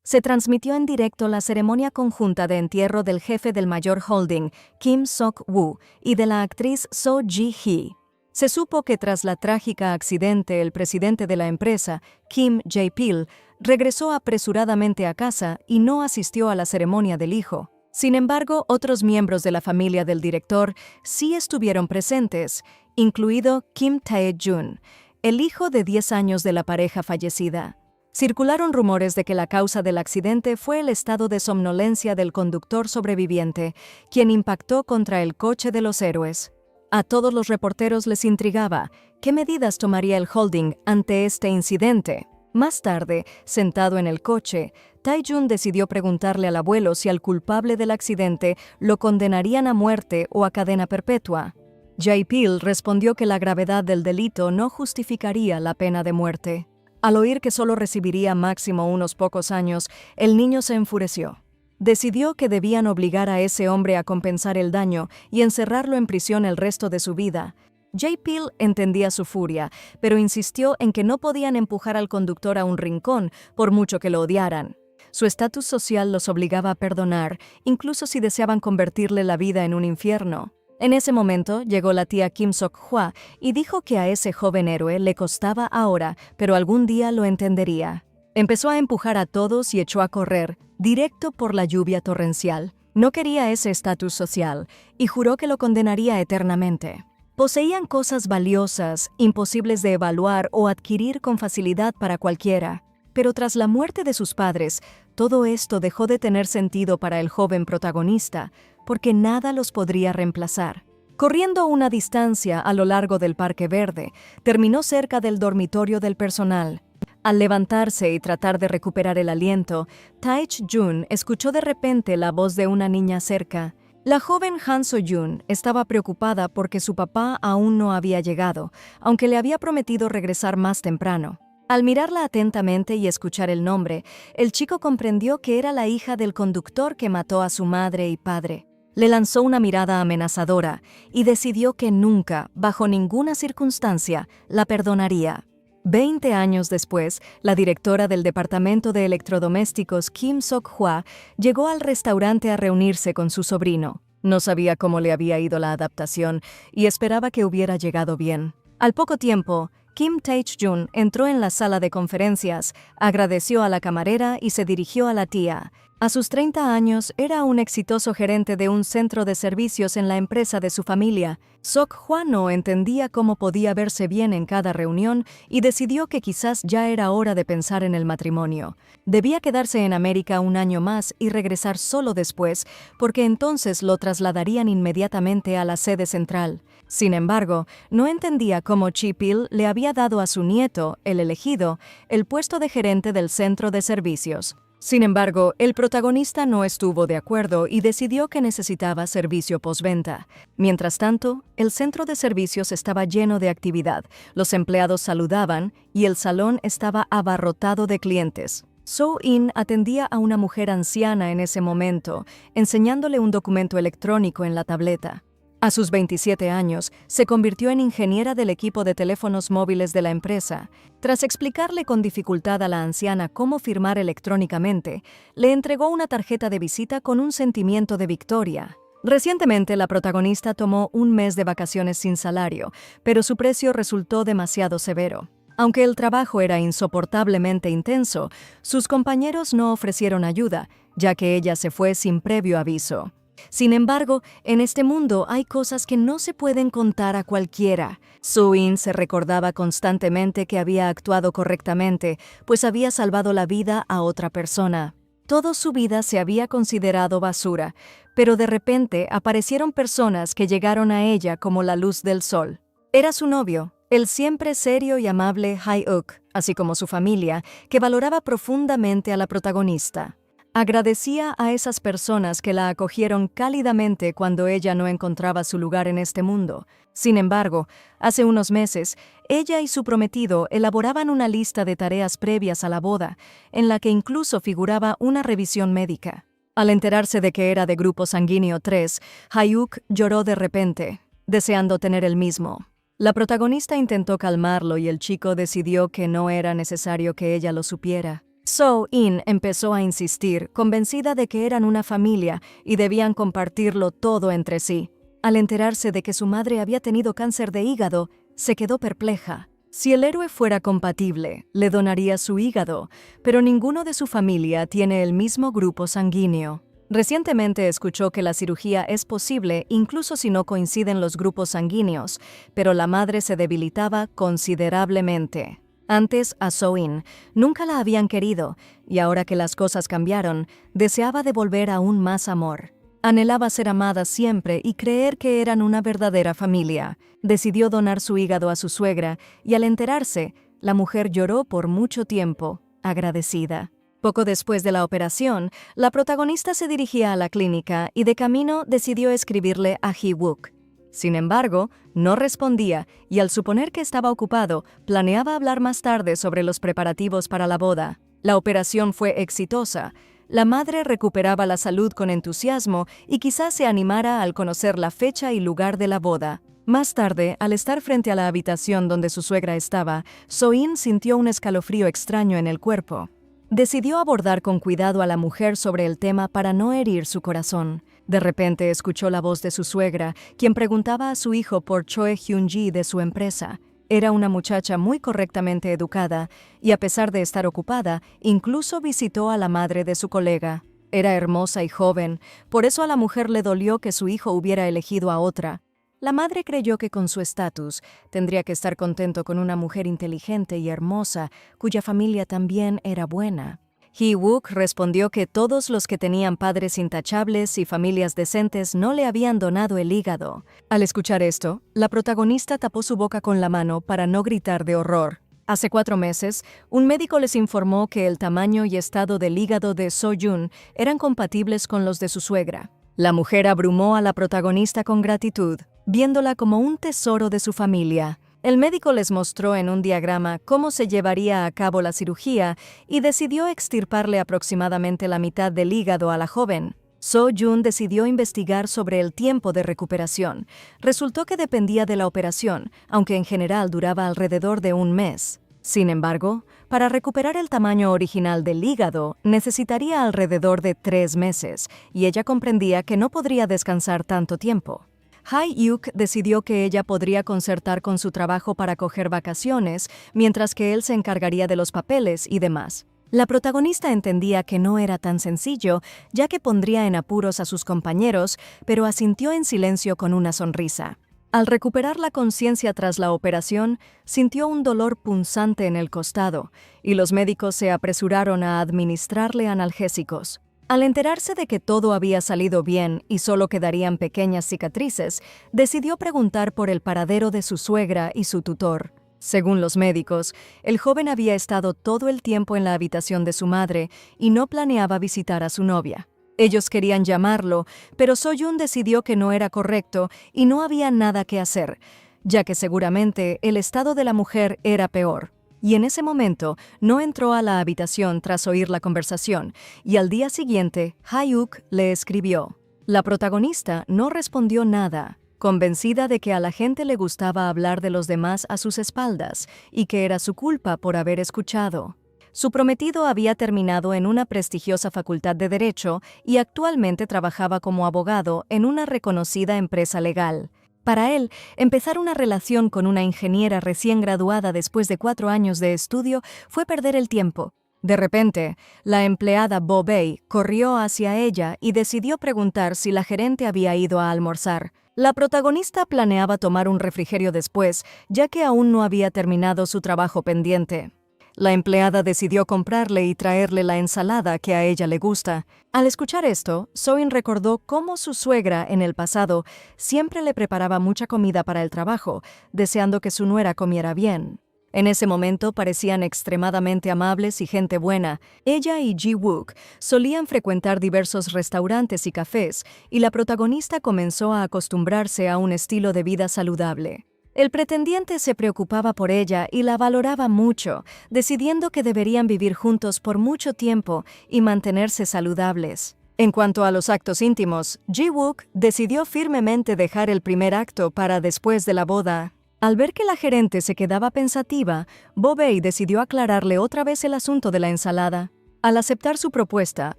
Se transmitió en directo la ceremonia conjunta de entierro del jefe del mayor holding, Kim Sok-woo, y de la actriz Seo Ji-hee. Se supo que tras la trágica accidente el presidente de la empresa, Kim Jae-pil, regresó apresuradamente a casa y no asistió a la ceremonia del hijo. Sin embargo, otros miembros de la familia del director sí estuvieron presentes, incluido Kim Tae-jun, el hijo de 10 años de la pareja fallecida. Circularon rumores de que la causa del accidente fue el estado de somnolencia del conductor sobreviviente, quien impactó contra el coche de los héroes. A todos los reporteros les intrigaba qué medidas tomaría el holding ante este incidente. Más tarde, sentado en el coche, Tae-jun decidió preguntarle al abuelo si al culpable del accidente lo condenarían a muerte o a cadena perpetua. Jae-pil respondió que la gravedad del delito no justificaría la pena de muerte. Al oír que solo recibiría máximo unos pocos años, el niño se enfureció. Decidió que debían obligar a ese hombre a compensar el daño y encerrarlo en prisión el resto de su vida. Jae-pil entendía su furia, pero insistió en que no podían empujar al conductor a un rincón, por mucho que lo odiaran. Su estatus social los obligaba a perdonar, incluso si deseaban convertirle la vida en un infierno. En ese momento llegó la tía Kim Sok-hwa y dijo que a ese joven héroe le costaba ahora, pero algún día lo entendería. Empezó a empujar a todos y echó a correr, directo por la lluvia torrencial. No quería ese estatus social y juró que lo condenaría eternamente. Poseían cosas valiosas, imposibles de evaluar o adquirir con facilidad para cualquiera. Pero tras la muerte de sus padres, todo esto dejó de tener sentido para el joven protagonista, porque nada los podría reemplazar. Corriendo una distancia a lo largo del Parque Verde, terminó cerca del dormitorio del personal. Al levantarse y tratar de recuperar el aliento, Tae-jun escuchó de repente la voz de una niña cerca. La joven Han So-jun estaba preocupada porque su papá aún no había llegado, aunque le había prometido regresar más temprano. Al mirarla atentamente y escuchar el nombre, el chico comprendió que era la hija del conductor que mató a su madre y padre. Le lanzó una mirada amenazadora y decidió que nunca, bajo ninguna circunstancia, la perdonaría. 20 años después, la directora del departamento de electrodomésticos Kim Sok-hwa llegó al restaurante a reunirse con su sobrino. No sabía cómo le había ido la adaptación y esperaba que hubiera llegado bien. Al poco tiempo, Kim Tae-jun entró en la sala de conferencias, agradeció a la camarera y se dirigió a la tía. A sus 30 años, era un exitoso gerente de un centro de servicios en la empresa de su familia. Sok-hwa no entendía cómo podía verse bien en cada reunión y decidió que quizás ya era hora de pensar en el matrimonio. Debía quedarse en América un año más y regresar solo después, porque entonces lo trasladarían inmediatamente a la sede central. Sin embargo, no entendía cómo Jae-pil le había dado a su nieto, el elegido, el puesto de gerente del centro de servicios. Sin embargo, el protagonista no estuvo de acuerdo y decidió que necesitaba servicio postventa. Mientras tanto, el centro de servicios estaba lleno de actividad, los empleados saludaban y el salón estaba abarrotado de clientes. So-in atendía a una mujer anciana en ese momento, enseñándole un documento electrónico en la tableta. A sus 27 años, se convirtió en ingeniera del equipo de teléfonos móviles de la empresa. Tras explicarle con dificultad a la anciana cómo firmar electrónicamente, le entregó una tarjeta de visita con un sentimiento de victoria. Recientemente, la protagonista tomó un mes de vacaciones sin salario, pero su precio resultó demasiado severo. Aunque el trabajo era insoportablemente intenso, sus compañeros no ofrecieron ayuda, ya que ella se fue sin previo aviso. Sin embargo, en este mundo hay cosas que no se pueden contar a cualquiera. So-in se recordaba constantemente que había actuado correctamente, pues había salvado la vida a otra persona. Toda su vida se había considerado basura, pero de repente aparecieron personas que llegaron a ella como la luz del sol. Era su novio, el siempre serio y amable Hae-uk, así como su familia, que valoraba profundamente a la protagonista. Agradecía a esas personas que la acogieron cálidamente cuando ella no encontraba su lugar en este mundo. Sin embargo, hace unos meses, ella y su prometido elaboraban una lista de tareas previas a la boda, en la que incluso figuraba una revisión médica. Al enterarse de que era de grupo sanguíneo 3, Hae-uk lloró de repente, deseando tener el mismo. La protagonista intentó calmarlo y el chico decidió que no era necesario que ella lo supiera. So-in empezó a insistir, convencida de que eran una familia y debían compartirlo todo entre sí. Al enterarse de que su madre había tenido cáncer de hígado, se quedó perpleja. Si el héroe fuera compatible, le donaría su hígado, pero ninguno de su familia tiene el mismo grupo sanguíneo. Recientemente escuchó que la cirugía es posible incluso si no coinciden los grupos sanguíneos, pero la madre se debilitaba considerablemente. Antes, a So-in nunca la habían querido, y ahora que las cosas cambiaron, deseaba devolver aún más amor. Anhelaba ser amada siempre y creer que eran una verdadera familia. Decidió donar su hígado a su suegra, y al enterarse, la mujer lloró por mucho tiempo, agradecida. Poco después de la operación, la protagonista se dirigía a la clínica y de camino decidió escribirle a Ji-wook. Sin embargo, no respondía y al suponer que estaba ocupado, planeaba hablar más tarde sobre los preparativos para la boda. La operación fue exitosa. La madre recuperaba la salud con entusiasmo y quizás se animara al conocer la fecha y lugar de la boda. Más tarde, al estar frente a la habitación donde su suegra estaba, So-in sintió un escalofrío extraño en el cuerpo. Decidió abordar con cuidado a la mujer sobre el tema para no herir su corazón. De repente escuchó la voz de su suegra, quien preguntaba a su hijo por Choi Hyun-ji de su empresa. Era una muchacha muy correctamente educada y, a pesar de estar ocupada, incluso visitó a la madre de su colega. Era hermosa y joven, por eso a la mujer le dolió que su hijo hubiera elegido a otra. La madre creyó que con su estatus tendría que estar contento con una mujer inteligente y hermosa, cuya familia también era buena. Ji-wook respondió que todos los que tenían padres intachables y familias decentes no le habían donado el hígado. Al escuchar esto, la protagonista tapó su boca con la mano para no gritar de horror. Hace 4 meses, un médico les informó que el tamaño y estado del hígado de So-jun eran compatibles con los de su suegra. La mujer abrumó a la protagonista con gratitud, viéndola como un tesoro de su familia. El médico les mostró en un diagrama cómo se llevaría a cabo la cirugía y decidió extirparle aproximadamente la mitad del hígado a la joven. So-jun decidió investigar sobre el tiempo de recuperación. Resultó que dependía de la operación, aunque en general duraba alrededor de 1 mes. Sin embargo, para recuperar el tamaño original del hígado, necesitaría alrededor de 3 meses, y ella comprendía que no podría descansar tanto tiempo. Ji-wook decidió que ella podría concertar con su trabajo para coger vacaciones, mientras que él se encargaría de los papeles y demás. La protagonista entendía que no era tan sencillo, ya que pondría en apuros a sus compañeros, pero asintió en silencio con una sonrisa. Al recuperar la conciencia tras la operación, sintió un dolor punzante en el costado, y los médicos se apresuraron a administrarle analgésicos. Al enterarse de que todo había salido bien y solo quedarían pequeñas cicatrices, decidió preguntar por el paradero de su suegra y su tutor. Según los médicos, el joven había estado todo el tiempo en la habitación de su madre y no planeaba visitar a su novia. Ellos querían llamarlo, pero So-jun decidió que no era correcto y no había nada que hacer, ya que seguramente el estado de la mujer era peor. Y en ese momento no entró a la habitación tras oír la conversación, y al día siguiente Ji-wook le escribió. La protagonista no respondió nada, convencida de que a la gente le gustaba hablar de los demás a sus espaldas y que era su culpa por haber escuchado. Su prometido había terminado en una prestigiosa facultad de Derecho y actualmente trabajaba como abogado en una reconocida empresa legal. Para él, empezar una relación con una ingeniera recién graduada después de 4 años de estudio fue perder el tiempo. De repente, la empleada Bo-bae corrió hacia ella y decidió preguntar si la gerente había ido a almorzar. La protagonista planeaba tomar un refrigerio después, ya que aún no había terminado su trabajo pendiente. La empleada decidió comprarle y traerle la ensalada que a ella le gusta. Al escuchar esto, So-in recordó cómo su suegra, en el pasado, siempre le preparaba mucha comida para el trabajo, deseando que su nuera comiera bien. En ese momento parecían extremadamente amables y gente buena. Ella y Ji-wook solían frecuentar diversos restaurantes y cafés, y la protagonista comenzó a acostumbrarse a un estilo de vida saludable. El pretendiente se preocupaba por ella y la valoraba mucho, decidiendo que deberían vivir juntos por mucho tiempo y mantenerse saludables. En cuanto a los actos íntimos, Ji-wook decidió firmemente dejar el primer acto para después de la boda. Al ver que la gerente se quedaba pensativa, Bo-Bei decidió aclararle otra vez el asunto de la ensalada. Al aceptar su propuesta,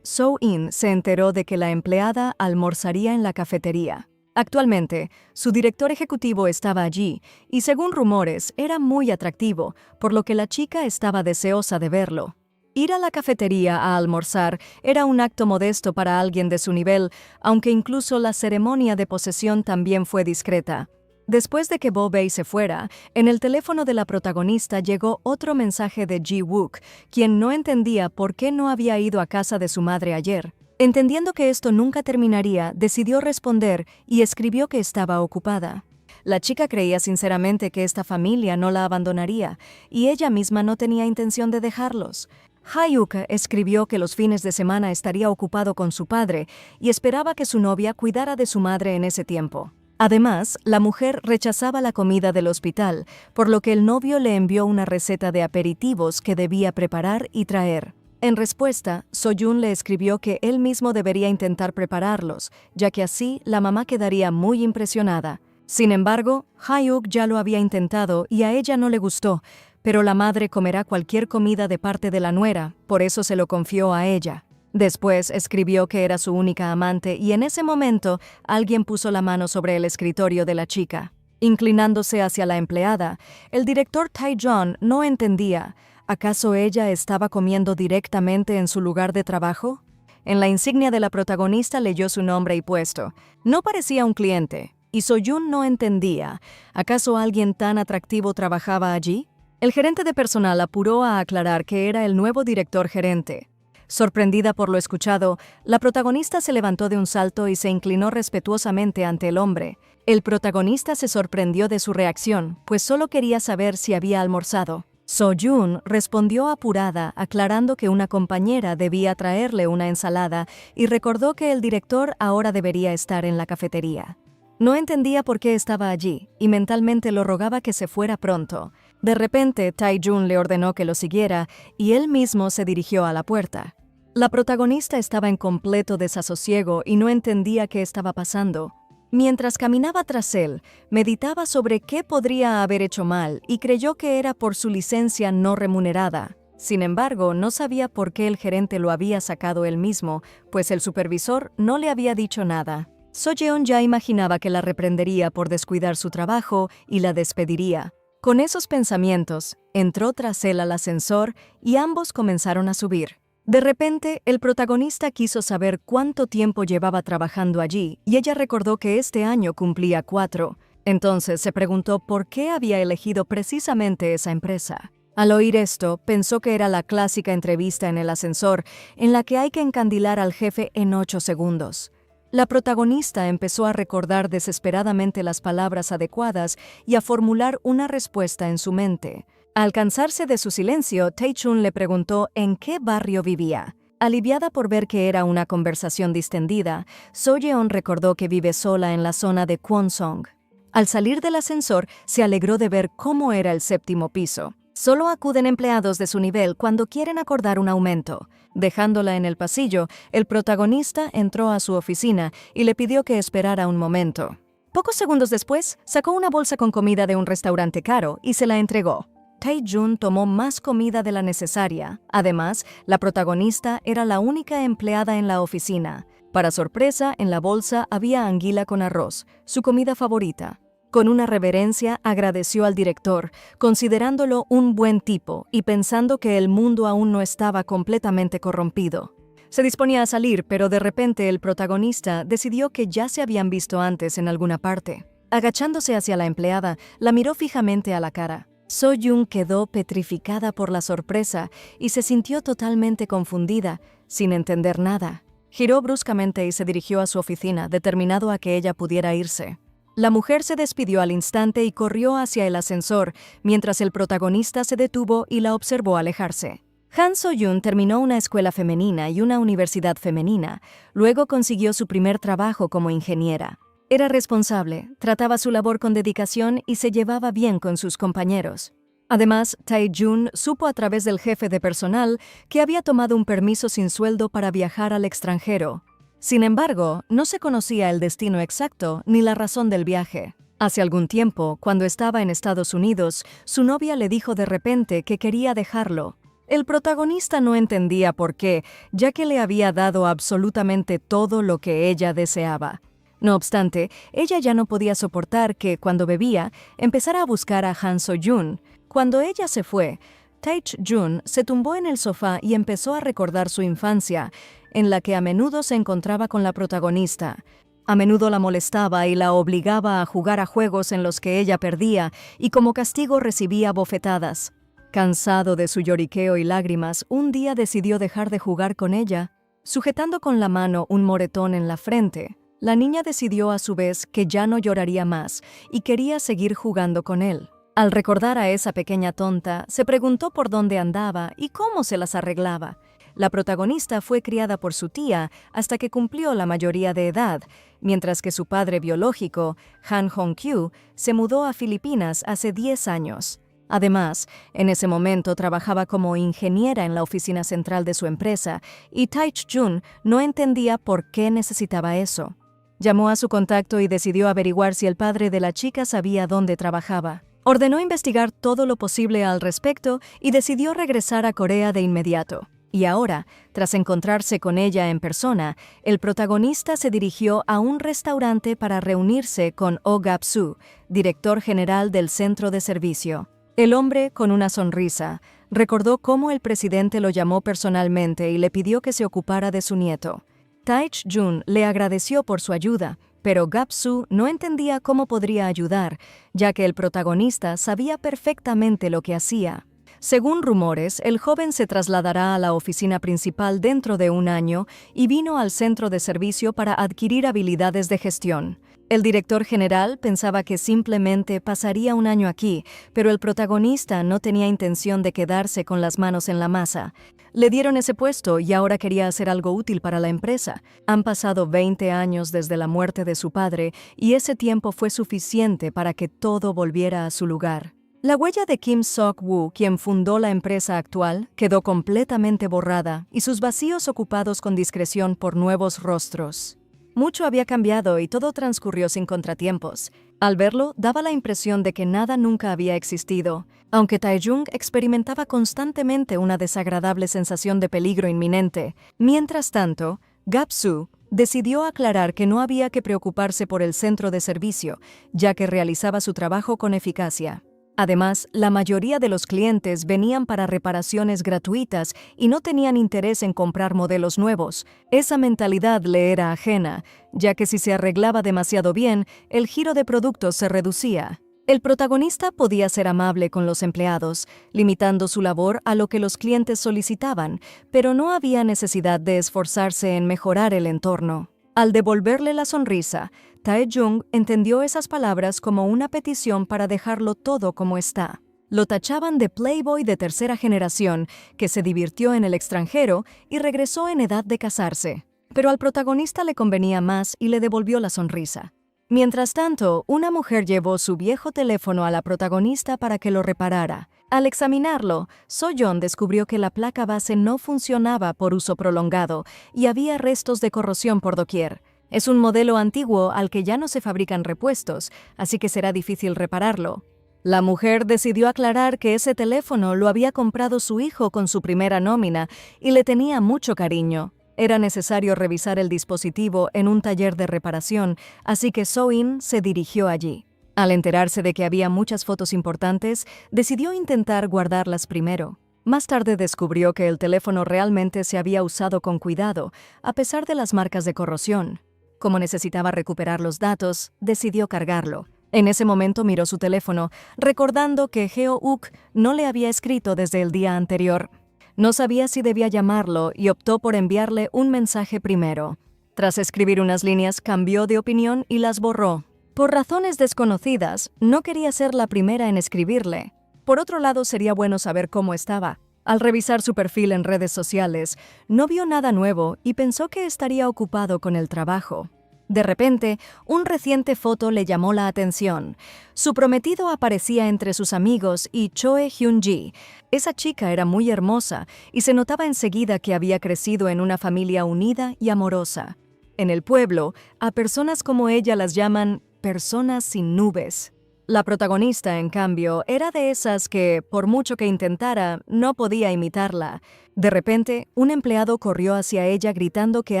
So-in se enteró de que la empleada almorzaría en la cafetería. Actualmente, su director ejecutivo estaba allí y, según rumores, era muy atractivo, por lo que la chica estaba deseosa de verlo. Ir a la cafetería a almorzar era un acto modesto para alguien de su nivel, aunque incluso la ceremonia de posesión también fue discreta. Después de que Bo-Bei se fuera, en el teléfono de la protagonista llegó otro mensaje de Ji-wook, quien no entendía por qué no había ido a casa de su madre ayer. Entendiendo que esto nunca terminaría, decidió responder y escribió que estaba ocupada. La chica creía sinceramente que esta familia no la abandonaría, y ella misma no tenía intención de dejarlos. Hyuk escribió que los fines de semana estaría ocupado con su padre y esperaba que su novia cuidara de su madre en ese tiempo. Además, la mujer rechazaba la comida del hospital, por lo que el novio le envió una receta de aperitivos que debía preparar y traer. En respuesta, So-Jun le escribió que él mismo debería intentar prepararlos, ya que así la mamá quedaría muy impresionada. Sin embargo, Hyuk ya lo había intentado y a ella no le gustó, pero la madre comerá cualquier comida de parte de la nuera, por eso se lo confió a ella. Después escribió que era su única amante y en ese momento alguien puso la mano sobre el escritorio de la chica. Inclinándose hacia la empleada, el director Tae-jong no entendía. ¿Acaso ella estaba comiendo directamente en su lugar de trabajo? En la insignia de la protagonista leyó su nombre y puesto. No parecía un cliente, y So-Jun no entendía. ¿Acaso alguien tan atractivo trabajaba allí? El gerente de personal apuró a aclarar que era el nuevo director gerente. Sorprendida por lo escuchado, la protagonista se levantó de un salto y se inclinó respetuosamente ante el hombre. El protagonista se sorprendió de su reacción, pues solo quería saber si había almorzado. So-Jun respondió apurada, aclarando que una compañera debía traerle una ensalada y recordó que el director ahora debería estar en la cafetería. No entendía por qué estaba allí y mentalmente lo rogaba que se fuera pronto. De repente, Tae-jun le ordenó que lo siguiera y él mismo se dirigió a la puerta. La protagonista estaba en completo desasosiego y no entendía qué estaba pasando. Mientras caminaba tras él, meditaba sobre qué podría haber hecho mal y creyó que era por su licencia no remunerada. Sin embargo, no sabía por qué el gerente lo había sacado él mismo, pues el supervisor no le había dicho nada. So-yeon ya imaginaba que la reprendería por descuidar su trabajo y la despediría. Con esos pensamientos, entró tras él al ascensor y ambos comenzaron a subir. De repente, el protagonista quiso saber cuánto tiempo llevaba trabajando allí y ella recordó que este año cumplía 4. Entonces se preguntó por qué había elegido precisamente esa empresa. Al oír esto, pensó que era la clásica entrevista en el ascensor en la que hay que encandilar al jefe en 8 segundos. La protagonista empezó a recordar desesperadamente las palabras adecuadas y a formular una respuesta en su mente. Al cansarse de su silencio, Tae-chun le preguntó en qué barrio vivía. Aliviada por ver que era una conversación distendida, So-yeon recordó que vive sola en la zona de Kwonsong. Al salir del ascensor, se alegró de ver cómo era el 7º piso. Solo acuden empleados de su nivel cuando quieren acordar un aumento. Dejándola en el pasillo, el protagonista entró a su oficina y le pidió que esperara un momento. Pocos segundos después, sacó una bolsa con comida de un restaurante caro y se la entregó. Tae-jun tomó más comida de la necesaria. Además, la protagonista era la única empleada en la oficina. Para sorpresa, en la bolsa había anguila con arroz, su comida favorita. Con una reverencia agradeció al director, considerándolo un buen tipo y pensando que el mundo aún no estaba completamente corrompido. Se disponía a salir, pero de repente el protagonista decidió que ya se habían visto antes en alguna parte. Agachándose hacia la empleada, la miró fijamente a la cara. So-jun quedó petrificada por la sorpresa y se sintió totalmente confundida, sin entender nada. Giró bruscamente y se dirigió a su oficina, determinado a que ella pudiera irse. La mujer se despidió al instante y corrió hacia el ascensor, mientras el protagonista se detuvo y la observó alejarse. Han So-jun terminó una escuela femenina y una universidad femenina. Luego consiguió su primer trabajo como ingeniera. Era responsable, trataba su labor con dedicación y se llevaba bien con sus compañeros. Además, Tae-jun supo a través del jefe de personal que había tomado un permiso sin sueldo para viajar al extranjero. Sin embargo, no se conocía el destino exacto ni la razón del viaje. Hace algún tiempo, cuando estaba en Estados Unidos, su novia le dijo de repente que quería dejarlo. El protagonista no entendía por qué, ya que le había dado absolutamente todo lo que ella deseaba. No obstante, ella ya no podía soportar que, cuando bebía, empezara a buscar a Han So-jun. Cuando ella se fue, Tae-jun se tumbó en el sofá y empezó a recordar su infancia, en la que a menudo se encontraba con la protagonista. A menudo la molestaba y la obligaba a jugar a juegos en los que ella perdía y como castigo recibía bofetadas. Cansado de su lloriqueo y lágrimas, un día decidió dejar de jugar con ella. Sujetando con la mano un moretón en la frente, la niña decidió a su vez que ya no lloraría más y quería seguir jugando con él. Al recordar a esa pequeña tonta, se preguntó por dónde andaba y cómo se las arreglaba. La protagonista fue criada por su tía hasta que cumplió la mayoría de edad, mientras que su padre biológico, Han Hong-kyu, se mudó a Filipinas hace 10 años. Además, en ese momento trabajaba como ingeniera en la oficina central de su empresa y Tae-jun no entendía por qué necesitaba eso. Llamó a su contacto y decidió averiguar si el padre de la chica sabía dónde trabajaba. Ordenó investigar todo lo posible al respecto y decidió regresar a Corea de inmediato. Y ahora, tras encontrarse con ella en persona, el protagonista se dirigió a un restaurante para reunirse con Oh Gap-soo, director general del centro de servicio. El hombre, con una sonrisa, recordó cómo el presidente lo llamó personalmente y le pidió que se ocupara de su nieto. Tae-jun le agradeció por su ayuda, pero Gap-soo no entendía cómo podría ayudar, ya que el protagonista sabía perfectamente lo que hacía. Según rumores, el joven se trasladará a la oficina principal dentro de un año y vino al centro de servicio para adquirir habilidades de gestión. El director general pensaba que simplemente pasaría un año aquí, pero el protagonista no tenía intención de quedarse con las manos en la masa. Le dieron ese puesto y ahora quería hacer algo útil para la empresa. Han pasado 20 años desde la muerte de su padre y ese tiempo fue suficiente para que todo volviera a su lugar. La huella de Kim Sok-woo, quien fundó la empresa actual, quedó completamente borrada y sus vacíos ocupados con discreción por nuevos rostros. Mucho había cambiado y todo transcurrió sin contratiempos. Al verlo, daba la impresión de que nada nunca había existido, aunque Tae-jung experimentaba constantemente una desagradable sensación de peligro inminente. Mientras tanto, Gap-soo decidió aclarar que no había que preocuparse por el centro de servicio, ya que realizaba su trabajo con eficacia. Además, la mayoría de los clientes venían para reparaciones gratuitas y no tenían interés en comprar modelos nuevos. Esa mentalidad le era ajena, ya que si se arreglaba demasiado bien, el giro de productos se reducía. El protagonista podía ser amable con los empleados, limitando su labor a lo que los clientes solicitaban, pero no había necesidad de esforzarse en mejorar el entorno. Al devolverle la sonrisa, Tae-jung entendió esas palabras como una petición para dejarlo todo como está. Lo tachaban de playboy de tercera generación, que se divirtió en el extranjero y regresó en edad de casarse. Pero al protagonista le convenía más y le devolvió la sonrisa. Mientras tanto, una mujer llevó su viejo teléfono a la protagonista para que lo reparara. Al examinarlo, So-yeon descubrió que la placa base no funcionaba por uso prolongado y había restos de corrosión por doquier. Es un modelo antiguo al que ya no se fabrican repuestos, así que será difícil repararlo. La mujer decidió aclarar que ese teléfono lo había comprado su hijo con su primera nómina y le tenía mucho cariño. Era necesario revisar el dispositivo en un taller de reparación, así que So-in se dirigió allí. Al enterarse de que había muchas fotos importantes, decidió intentar guardarlas primero. Más tarde descubrió que el teléfono realmente se había usado con cuidado, a pesar de las marcas de corrosión. Como necesitaba recuperar los datos, decidió cargarlo. En ese momento miró su teléfono, recordando que Heo-uk no le había escrito desde el día anterior. No sabía si debía llamarlo y optó por enviarle un mensaje primero. Tras escribir unas líneas, cambió de opinión y las borró. Por razones desconocidas, no quería ser la primera en escribirle. Por otro lado, sería bueno saber cómo estaba. Al revisar su perfil en redes sociales, no vio nada nuevo y pensó que estaría ocupado con el trabajo. De repente, un reciente foto le llamó la atención. Su prometido aparecía entre sus amigos y Choe Hyun-ji. Esa chica era muy hermosa y se notaba enseguida que había crecido en una familia unida y amorosa. En el pueblo, a personas como ella las llaman personas sin nubes. La protagonista, en cambio, era de esas que, por mucho que intentara, no podía imitarla. De repente, un empleado corrió hacia ella gritando que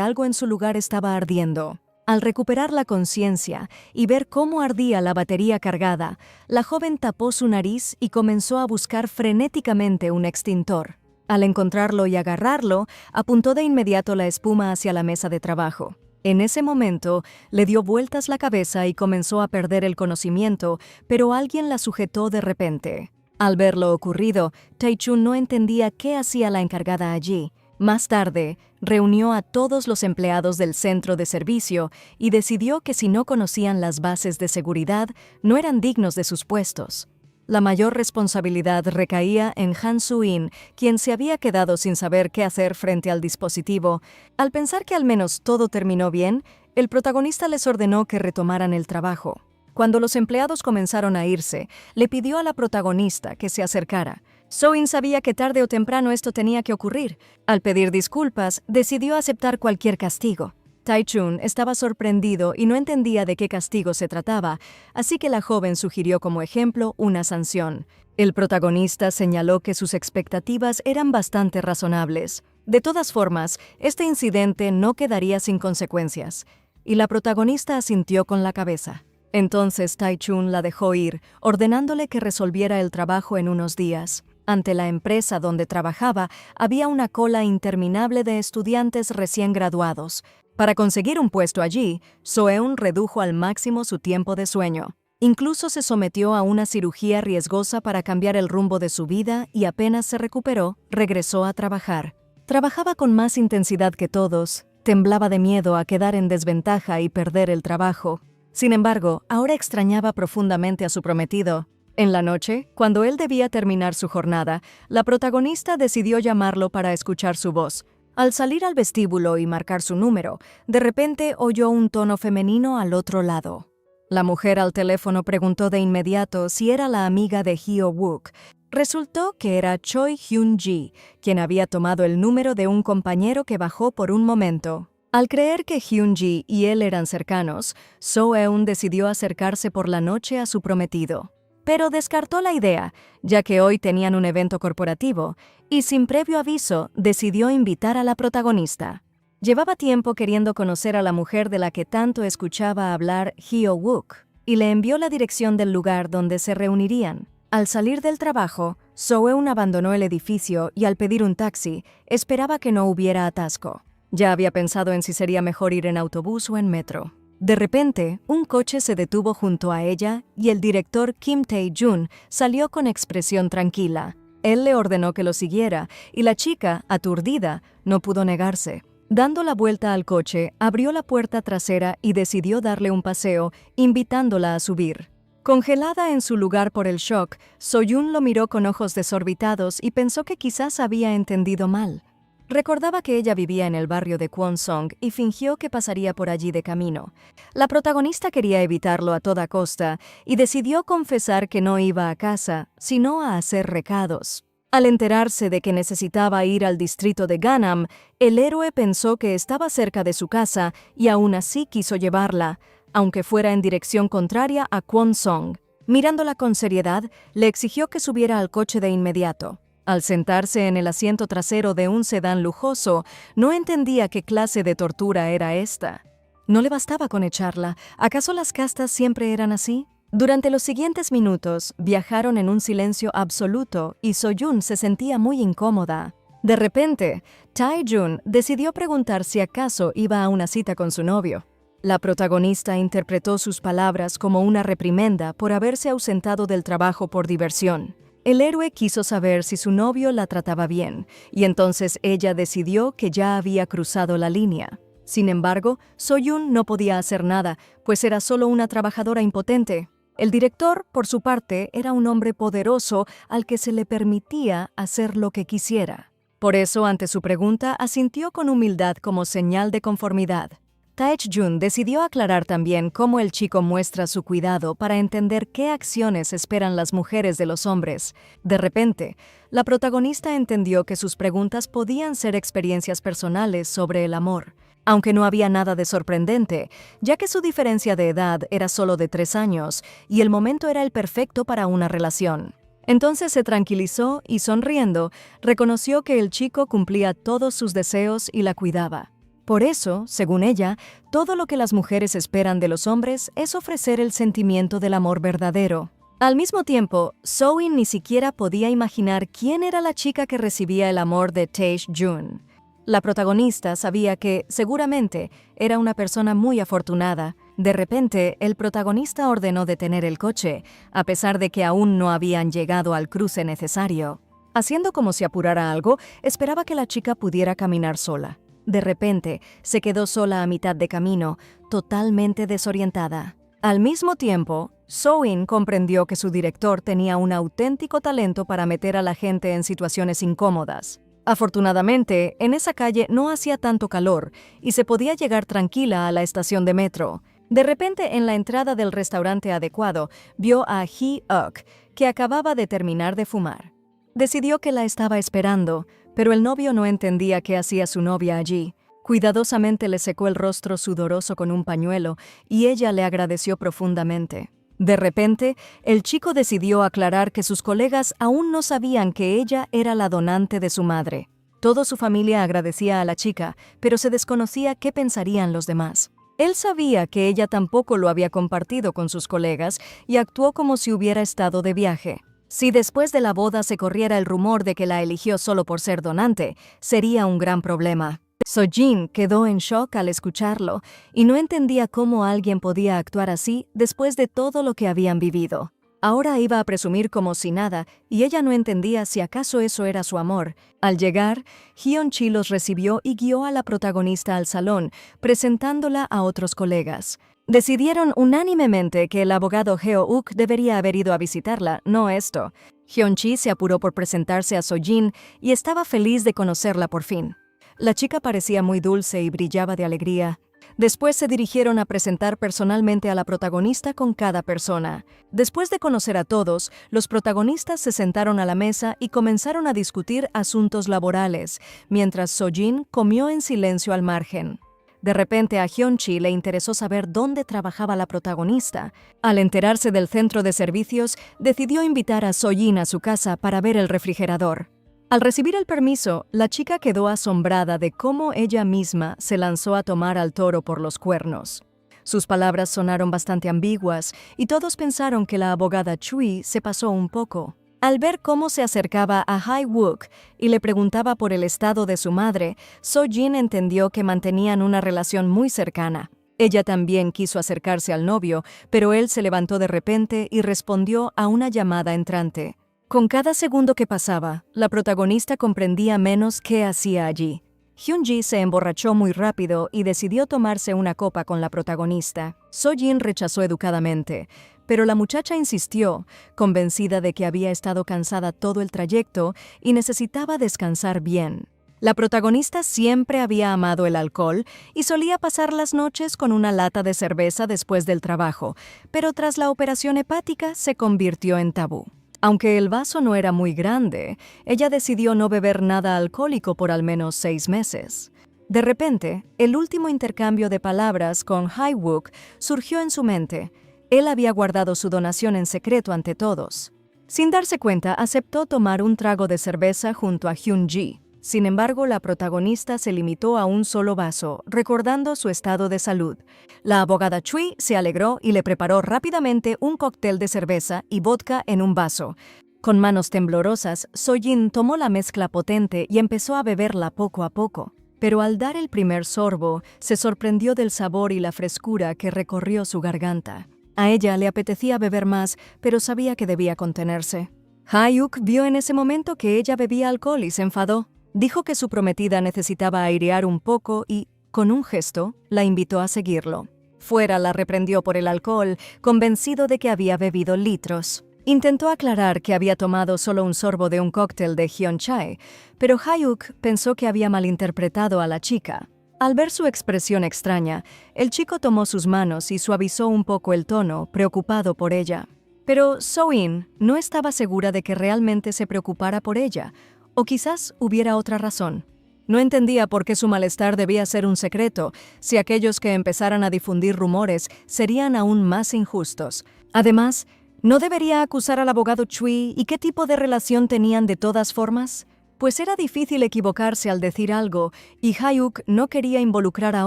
algo en su lugar estaba ardiendo. Al recuperar la conciencia y ver cómo ardía la batería cargada, la joven tapó su nariz y comenzó a buscar frenéticamente un extintor. Al encontrarlo y agarrarlo, apuntó de inmediato la espuma hacia la mesa de trabajo. En ese momento, le dio vueltas la cabeza y comenzó a perder el conocimiento, pero alguien la sujetó de repente. Al ver lo ocurrido, Tai-chun no entendía qué hacía la encargada allí. Más tarde, reunió a todos los empleados del centro de servicio y decidió que si no conocían las bases de seguridad, no eran dignos de sus puestos. La mayor responsabilidad recaía en Han Su-in, quien se había quedado sin saber qué hacer frente al dispositivo. Al pensar que al menos todo terminó bien, el protagonista les ordenó que retomaran el trabajo. Cuando los empleados comenzaron a irse, le pidió a la protagonista que se acercara. So-in sabía que tarde o temprano esto tenía que ocurrir. Al pedir disculpas, decidió aceptar cualquier castigo. Tai-chun estaba sorprendido y no entendía de qué castigo se trataba, así que la joven sugirió como ejemplo una sanción. El protagonista señaló que sus expectativas eran bastante razonables. De todas formas, este incidente no quedaría sin consecuencias, y la protagonista asintió con la cabeza. Entonces Tai-chun la dejó ir, ordenándole que resolviera el trabajo en unos días. Ante la empresa donde trabajaba, había una cola interminable de estudiantes recién graduados. Para conseguir un puesto allí, So-eun redujo al máximo su tiempo de sueño. Incluso se sometió a una cirugía riesgosa para cambiar el rumbo de su vida y apenas se recuperó, regresó a trabajar. Trabajaba con más intensidad que todos, temblaba de miedo a quedar en desventaja y perder el trabajo. Sin embargo, ahora extrañaba profundamente a su prometido. En la noche, cuando él debía terminar su jornada, la protagonista decidió llamarlo para escuchar su voz. Al salir al vestíbulo y marcar su número, de repente oyó un tono femenino al otro lado. La mujer al teléfono preguntó de inmediato si era la amiga de Hyo-wook. Resultó que era Choi Hyun-ji, quien había tomado el número de un compañero que bajó por un momento. Al creer que Hyun-ji y él eran cercanos, So-eun decidió acercarse por la noche a su prometido. Pero descartó la idea, ya que hoy tenían un evento corporativo, y sin previo aviso decidió invitar a la protagonista. Llevaba tiempo queriendo conocer a la mujer de la que tanto escuchaba hablar Hyo-wook, y le envió la dirección del lugar donde se reunirían. Al salir del trabajo, So-eun abandonó el edificio y al pedir un taxi, esperaba que no hubiera atasco. Ya había pensado en si sería mejor ir en autobús o en metro. De repente, un coche se detuvo junto a ella y el director Kim Tae-jun salió con expresión tranquila. Él le ordenó que lo siguiera y la chica, aturdida, no pudo negarse. Dando la vuelta al coche, abrió la puerta trasera y decidió darle un paseo, invitándola a subir. Congelada en su lugar por el shock, So-yun lo miró con ojos desorbitados y pensó que quizás había entendido mal. Recordaba que ella vivía en el barrio de Kwonsong y fingió que pasaría por allí de camino. La protagonista quería evitarlo a toda costa y decidió confesar que no iba a casa, sino a hacer recados. Al enterarse de que necesitaba ir al distrito de Gangnam, el héroe pensó que estaba cerca de su casa y aún así quiso llevarla, aunque fuera en dirección contraria a Kwonsong. Mirándola con seriedad, le exigió que subiera al coche de inmediato. Al sentarse en el asiento trasero de un sedán lujoso, no entendía qué clase de tortura era esta. No le bastaba con echarla. ¿Acaso las castas siempre eran así? Durante los siguientes minutos, viajaron en un silencio absoluto y So-yun se sentía muy incómoda. De repente, Tae-jun decidió preguntar si acaso iba a una cita con su novio. La protagonista interpretó sus palabras como una reprimenda por haberse ausentado del trabajo por diversión. El héroe quiso saber si su novio la trataba bien, y entonces ella decidió que ya había cruzado la línea. Sin embargo, So-yun no podía hacer nada, pues era solo una trabajadora impotente. El director, por su parte, era un hombre poderoso al que se le permitía hacer lo que quisiera. Por eso, ante su pregunta, asintió con humildad como señal de conformidad. Tae-jun decidió aclarar también cómo el chico muestra su cuidado para entender qué acciones esperan las mujeres de los hombres. De repente, la protagonista entendió que sus preguntas podían ser experiencias personales sobre el amor. aunque no había nada de sorprendente, ya que su diferencia de edad era solo de 3 años y el momento era el perfecto para una relación. Entonces se tranquilizó y, sonriendo, reconoció que el chico cumplía todos sus deseos y la cuidaba. Por eso, según ella, todo lo que las mujeres esperan de los hombres es ofrecer el sentimiento del amor verdadero. Al mismo tiempo, So-in ni siquiera podía imaginar quién era la chica que recibía el amor de Tae-jun. La protagonista sabía que, seguramente, era una persona muy afortunada. De repente, el protagonista ordenó detener el coche, a pesar de que aún no habían llegado al cruce necesario. Haciendo como si apurara algo, esperaba que la chica pudiera caminar sola. De repente, se quedó sola a mitad de camino, totalmente desorientada. Al mismo tiempo, So-in comprendió que su director tenía un auténtico talento para meter a la gente en situaciones incómodas. Afortunadamente, en esa calle no hacía tanto calor y se podía llegar tranquila a la estación de metro. De repente, en la entrada del restaurante adecuado, vio a Hee-uk, que acababa de terminar de fumar. Decidió que la estaba esperando, pero el novio no entendía qué hacía su novia allí. Cuidadosamente le secó el rostro sudoroso con un pañuelo y ella le agradeció profundamente. De repente, el chico decidió aclarar que sus colegas aún no sabían que ella era la donante de su madre. Toda su familia agradecía a la chica, pero se desconocía qué pensarían los demás. Él sabía que ella tampoco lo había compartido con sus colegas y actuó como si hubiera estado de viaje. Si después de la boda se corriera el rumor de que la eligió solo por ser donante, sería un gran problema. So-jin quedó en shock al escucharlo y no entendía cómo alguien podía actuar así después de todo lo que habían vivido. Ahora iba a presumir como si nada y ella no entendía si acaso eso era su amor. Al llegar, Hyun-chi los recibió y guió a la protagonista al salón, presentándola a otros colegas. Decidieron unánimemente que el abogado Heo-uk debería haber ido a visitarla, no esto. Hyun-chi se apuró por presentarse a So-jin y estaba feliz de conocerla por fin. La chica parecía muy dulce y brillaba de alegría. Después se dirigieron a presentar personalmente a la protagonista con cada persona. Después de conocer a todos, los protagonistas se sentaron a la mesa y comenzaron a discutir asuntos laborales, mientras So-jin comió en silencio al margen. De repente a Hyun-chi le interesó saber dónde trabajaba la protagonista. Al enterarse del centro de servicios, decidió invitar a So-jin a su casa para ver el refrigerador. Al recibir el permiso, la chica quedó asombrada de cómo ella misma se lanzó a tomar al toro por los cuernos. Sus palabras sonaron bastante ambiguas y todos pensaron que la abogada Chui se pasó un poco. Al ver cómo se acercaba a Hae-wook y le preguntaba por el estado de su madre, So-jin entendió que mantenían una relación muy cercana. Ella también quiso acercarse al novio, pero él se levantó de repente y respondió a una llamada entrante. Con cada segundo que pasaba, la protagonista comprendía menos qué hacía allí. Hyun-ji se emborrachó muy rápido y decidió tomarse una copa con la protagonista. So-jin rechazó educadamente, pero la muchacha insistió, convencida de que había estado cansada todo el trayecto y necesitaba descansar bien. La protagonista siempre había amado el alcohol y solía pasar las noches con una lata de cerveza después del trabajo, pero tras la operación hepática se convirtió en tabú. Aunque el vaso no era muy grande, ella decidió no beber nada alcohólico por al menos 6 meses. De repente, el último intercambio de palabras con Hae-wook surgió en su mente. Él había guardado su donación en secreto ante todos. Sin darse cuenta, aceptó tomar un trago de cerveza junto a Hyun-ji. Sin embargo, la protagonista se limitó a un solo vaso, recordando su estado de salud. La abogada Chui se alegró y le preparó rápidamente un cóctel de cerveza y vodka en un vaso. Con manos temblorosas, So-jin tomó la mezcla potente y empezó a beberla poco a poco. Pero al dar el primer sorbo, se sorprendió del sabor y la frescura que recorrió su garganta. A ella le apetecía beber más, pero sabía que debía contenerse. Hae-wook vio en ese momento que ella bebía alcohol y se enfadó. Dijo que su prometida necesitaba airear un poco y, con un gesto, la invitó a seguirlo. Fuera la reprendió por el alcohol, convencido de que había bebido litros. Intentó aclarar que había tomado solo un sorbo de un cóctel de Hyun-chae, pero Hae-wook pensó que había malinterpretado a la chica. Al ver su expresión extraña, el chico tomó sus manos y suavizó un poco el tono, preocupado por ella. Pero So-in no estaba segura de que realmente se preocupara por ella, o quizás hubiera otra razón. No entendía por qué su malestar debía ser un secreto, si aquellos que empezaran a difundir rumores serían aún más injustos. Además, ¿no debería acusar al abogado Chui y qué tipo de relación tenían de todas formas? Pues era difícil equivocarse al decir algo, y Hyuk no quería involucrar a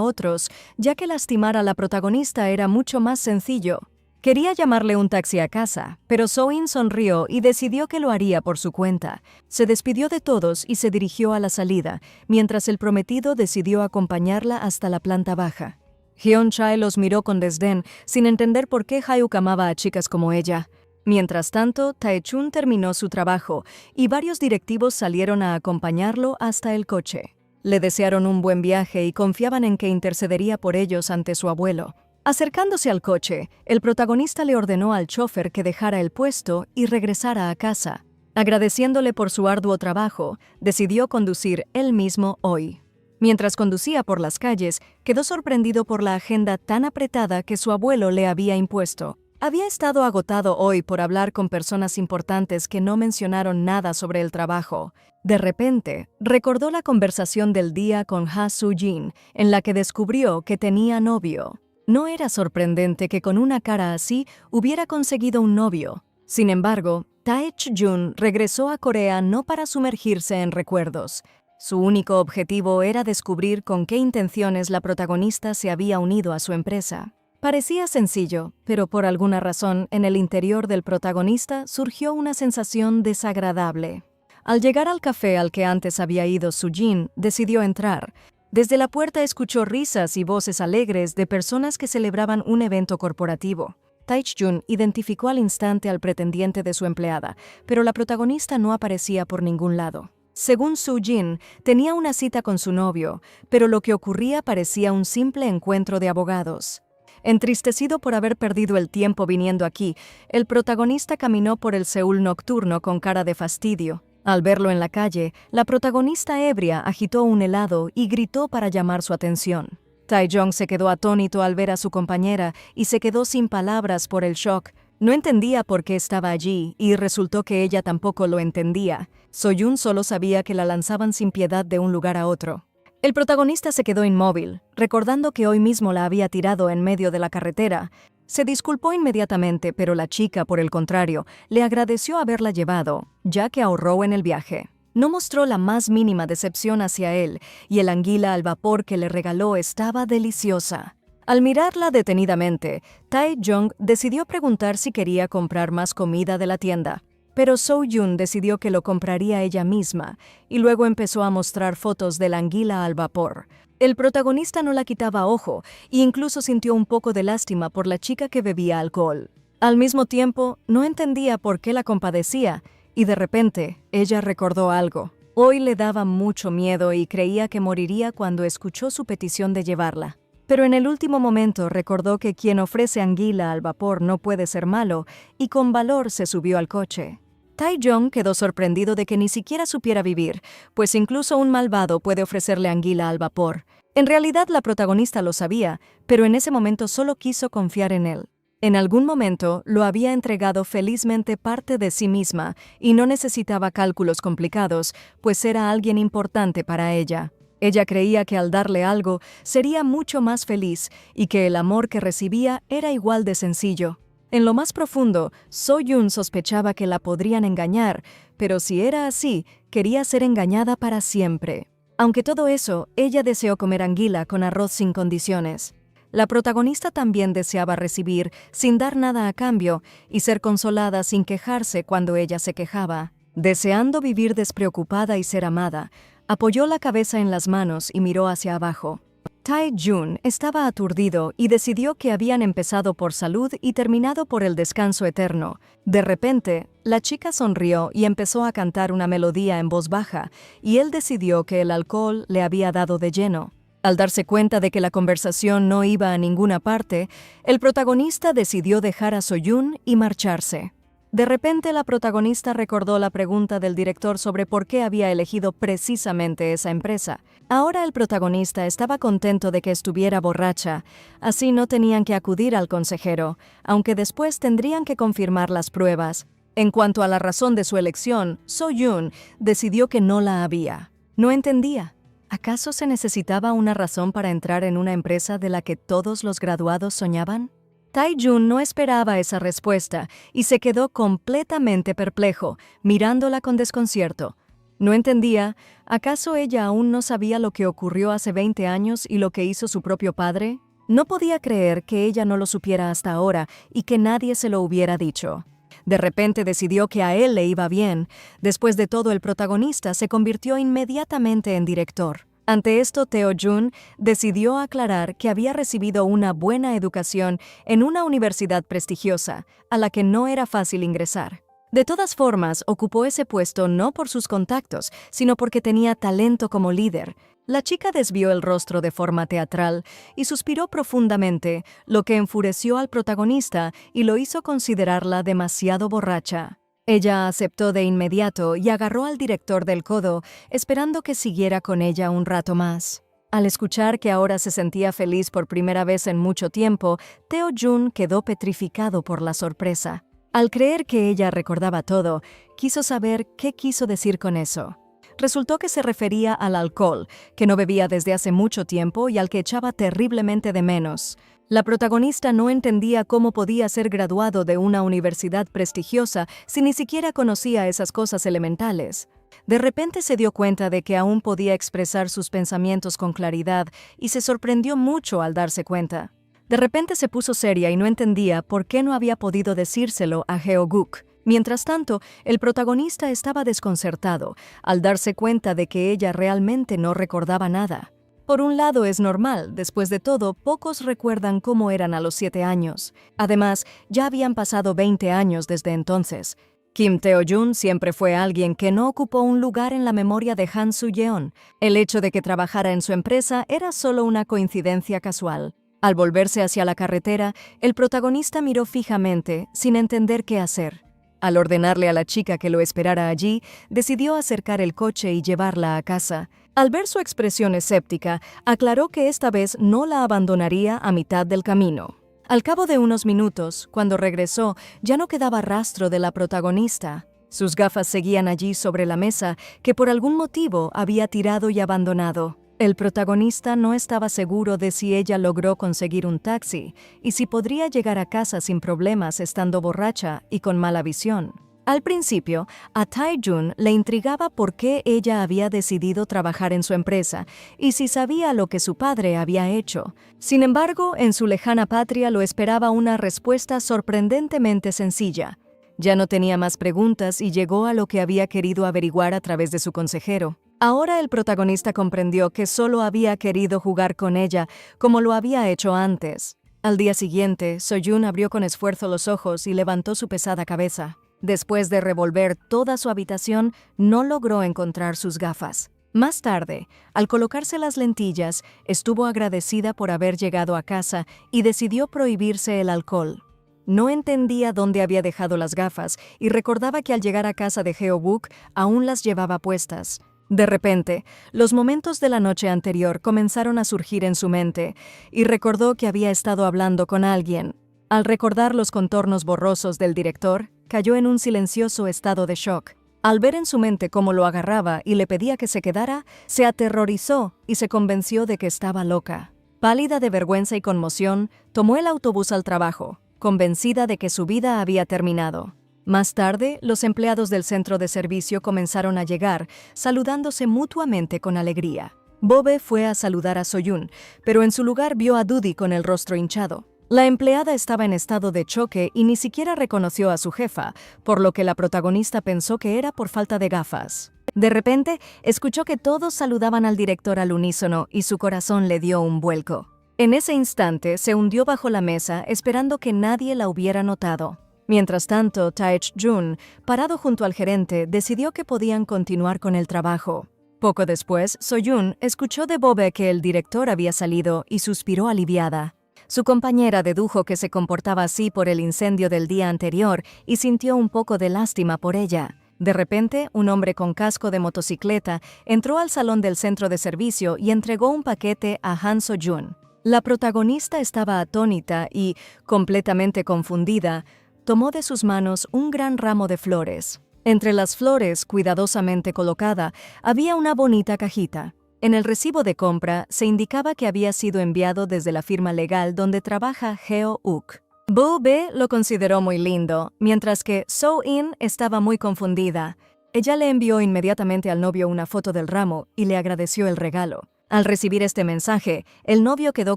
otros, ya que lastimar a la protagonista era mucho más sencillo. Quería llamarle un taxi a casa, pero So-in sonrió y decidió que lo haría por su cuenta. Se despidió de todos y se dirigió a la salida, mientras el prometido decidió acompañarla hasta la planta baja. Hyun-chae los miró con desdén, sin entender por qué Hyuk amaba a chicas como ella. Mientras tanto, Tae-chun terminó su trabajo y varios directivos salieron a acompañarlo hasta el coche. Le desearon un buen viaje y confiaban en que intercedería por ellos ante su abuelo. Acercándose al coche, el protagonista le ordenó al chofer que dejara el puesto y regresara a casa. Agradeciéndole por su arduo trabajo, decidió conducir él mismo hoy. Mientras conducía por las calles, quedó sorprendido por la agenda tan apretada que su abuelo le había impuesto. Había estado agotado hoy por hablar con personas importantes que no mencionaron nada sobre el trabajo. De repente, recordó la conversación del día con Ha Soo-jin, en la que descubrió que tenía novio. No era sorprendente que con una cara así hubiera conseguido un novio. Sin embargo, Tae-jun regresó a Corea no para sumergirse en recuerdos. Su único objetivo era descubrir con qué intenciones la protagonista se había unido a su empresa. Parecía sencillo, pero por alguna razón en el interior del protagonista surgió una sensación desagradable. Al llegar al café al que antes había ido Soo-jin, decidió entrar. Desde la puerta escuchó risas y voces alegres de personas que celebraban un evento corporativo. Tae-jun identificó al instante al pretendiente de su empleada, pero la protagonista no aparecía por ningún lado. Según Soo-jin, tenía una cita con su novio, pero lo que ocurría parecía un simple encuentro de abogados. Entristecido por haber perdido el tiempo viniendo aquí, el protagonista caminó por el Seúl nocturno con cara de fastidio. Al verlo en la calle, la protagonista ebria agitó un helado y gritó para llamar su atención. Tae-jong se quedó atónito al ver a su compañera y se quedó sin palabras por el shock. No entendía por qué estaba allí y resultó que ella tampoco lo entendía. So-yun solo sabía que la lanzaban sin piedad de un lugar a otro. El protagonista se quedó inmóvil, recordando que hoy mismo la había tirado en medio de la carretera. Se disculpó inmediatamente, pero la chica, por el contrario, le agradeció haberla llevado, ya que ahorró en el viaje. No mostró la más mínima decepción hacia él, y el anguila al vapor que le regaló estaba deliciosa. Al mirarla detenidamente, Tae-jong decidió preguntar si quería comprar más comida de la tienda. Pero So-yun decidió que lo compraría ella misma, y luego empezó a mostrar fotos de la anguila al vapor. El protagonista no la quitaba ojo, e incluso sintió un poco de lástima por la chica que bebía alcohol. Al mismo tiempo, no entendía por qué la compadecía, y de repente, ella recordó algo. Hoy le daba mucho miedo y creía que moriría cuando escuchó su petición de llevarla. Pero en el último momento recordó que quien ofrece anguila al vapor no puede ser malo, y con valor se subió al coche. Tae-jong quedó sorprendido de que ni siquiera supiera vivir, pues incluso un malvado puede ofrecerle anguila al vapor. En realidad la protagonista lo sabía, pero en ese momento solo quiso confiar en él. En algún momento lo había entregado felizmente parte de sí misma y no necesitaba cálculos complicados, pues era alguien importante para ella. Ella creía que al darle algo sería mucho más feliz y que el amor que recibía era igual de sencillo. En lo más profundo, So-yun sospechaba que la podrían engañar, pero si era así, quería ser engañada para siempre. Aunque todo eso, ella deseó comer anguila con arroz sin condiciones. La protagonista también deseaba recibir, sin dar nada a cambio, y ser consolada sin quejarse cuando ella se quejaba. Deseando vivir despreocupada y ser amada, apoyó la cabeza en las manos y miró hacia abajo. Tae-jun estaba aturdido y decidió que habían empezado por salud y terminado por el descanso eterno. De repente, la chica sonrió y empezó a cantar una melodía en voz baja, y él decidió que el alcohol le había dado de lleno. Al darse cuenta de que la conversación no iba a ninguna parte, el protagonista decidió dejar a So-yun y marcharse. De repente la protagonista recordó la pregunta del director sobre por qué había elegido precisamente esa empresa. Ahora el protagonista estaba contento de que estuviera borracha, así no tenían que acudir al consejero, aunque después tendrían que confirmar las pruebas. En cuanto a la razón de su elección, So-yun decidió que no la había. No entendía. ¿Acaso se necesitaba una razón para entrar en una empresa de la que todos los graduados soñaban? Tae-jun no esperaba esa respuesta y se quedó completamente perplejo, mirándola con desconcierto. No entendía, ¿acaso ella aún no sabía lo que ocurrió hace 20 años y lo que hizo su propio padre? No podía creer que ella no lo supiera hasta ahora y que nadie se lo hubiera dicho. De repente decidió que a él le iba bien. Después de todo, el protagonista se convirtió inmediatamente en director. Ante esto, Tae-jun decidió aclarar que había recibido una buena educación en una universidad prestigiosa, a la que no era fácil ingresar. De todas formas, ocupó ese puesto no por sus contactos, sino porque tenía talento como líder. La chica desvió el rostro de forma teatral y suspiró profundamente, lo que enfureció al protagonista y lo hizo considerarla demasiado borracha. Ella aceptó de inmediato y agarró al director del codo, esperando que siguiera con ella un rato más. Al escuchar que ahora se sentía feliz por primera vez en mucho tiempo, Tae-jun quedó petrificado por la sorpresa. Al creer que ella recordaba todo, quiso saber qué quiso decir con eso. Resultó que se refería al alcohol, que no bebía desde hace mucho tiempo y al que echaba terriblemente de menos. La protagonista no entendía cómo podía ser graduado de una universidad prestigiosa si ni siquiera conocía esas cosas elementales. De repente se dio cuenta de que aún podía expresar sus pensamientos con claridad y se sorprendió mucho al darse cuenta. De repente se puso seria y no entendía por qué no había podido decírselo a Heo-guk. Mientras tanto, el protagonista estaba desconcertado al darse cuenta de que ella realmente no recordaba nada. Por un lado es normal, después de todo, pocos recuerdan cómo eran a los 7 años. Además, ya habían pasado 20 años desde entonces. Kim Tae-jun siempre fue alguien que no ocupó un lugar en la memoria de Han Soo-yeon. El hecho de que trabajara en su empresa era solo una coincidencia casual. Al volverse hacia la carretera, el protagonista miró fijamente, sin entender qué hacer. Al ordenarle a la chica que lo esperara allí, decidió acercar el coche y llevarla a casa. Al ver su expresión escéptica, aclaró que esta vez no la abandonaría a mitad del camino. Al cabo de unos minutos, cuando regresó, ya no quedaba rastro de la protagonista. Sus gafas seguían allí sobre la mesa, que por algún motivo había tirado y abandonado. El protagonista no estaba seguro de si ella logró conseguir un taxi y si podría llegar a casa sin problemas estando borracha y con mala visión. Al principio, a Tae-jun le intrigaba por qué ella había decidido trabajar en su empresa y si sabía lo que su padre había hecho. Sin embargo, en su lejana patria lo esperaba una respuesta sorprendentemente sencilla. Ya no tenía más preguntas y llegó a lo que había querido averiguar a través de su consejero. Ahora el protagonista comprendió que solo había querido jugar con ella, como lo había hecho antes. Al día siguiente, So-jun abrió con esfuerzo los ojos y levantó su pesada cabeza. Después de revolver toda su habitación, no logró encontrar sus gafas. Más tarde, al colocarse las lentillas, estuvo agradecida por haber llegado a casa y decidió prohibirse el alcohol. No entendía dónde había dejado las gafas y recordaba que al llegar a casa de Heo-guk aún las llevaba puestas. De repente, los momentos de la noche anterior comenzaron a surgir en su mente y recordó que había estado hablando con alguien. Al recordar los contornos borrosos del director, cayó en un silencioso estado de shock. Al ver en su mente cómo lo agarraba y le pedía que se quedara, se aterrorizó y se convenció de que estaba loca. Pálida de vergüenza y conmoción, tomó el autobús al trabajo, convencida de que su vida había terminado. Más tarde, los empleados del centro de servicio comenzaron a llegar, saludándose mutuamente con alegría. Bobe fue a saludar a So-jun, pero en su lugar vio a Dudi con el rostro hinchado. La empleada estaba en estado de choque y ni siquiera reconoció a su jefa, por lo que la protagonista pensó que era por falta de gafas. De repente, escuchó que todos saludaban al director al unísono y su corazón le dio un vuelco. En ese instante, se hundió bajo la mesa esperando que nadie la hubiera notado. Mientras tanto, Tae-jun, parado junto al gerente, decidió que podían continuar con el trabajo. Poco después, So-jun escuchó de Bobe que el director había salido y suspiró aliviada. Su compañera dedujo que se comportaba así por el incendio del día anterior y sintió un poco de lástima por ella. De repente, un hombre con casco de motocicleta entró al salón del centro de servicio y entregó un paquete a Han So-jun. La protagonista estaba atónita y, completamente confundida, tomó de sus manos un gran ramo de flores. Entre las flores, cuidadosamente colocada, había una bonita cajita. En el recibo de compra se indicaba que había sido enviado desde la firma legal donde trabaja Heo-uk. Bo-be lo consideró muy lindo, mientras que So-in estaba muy confundida. Ella le envió inmediatamente al novio una foto del ramo y le agradeció el regalo. Al recibir este mensaje, el novio quedó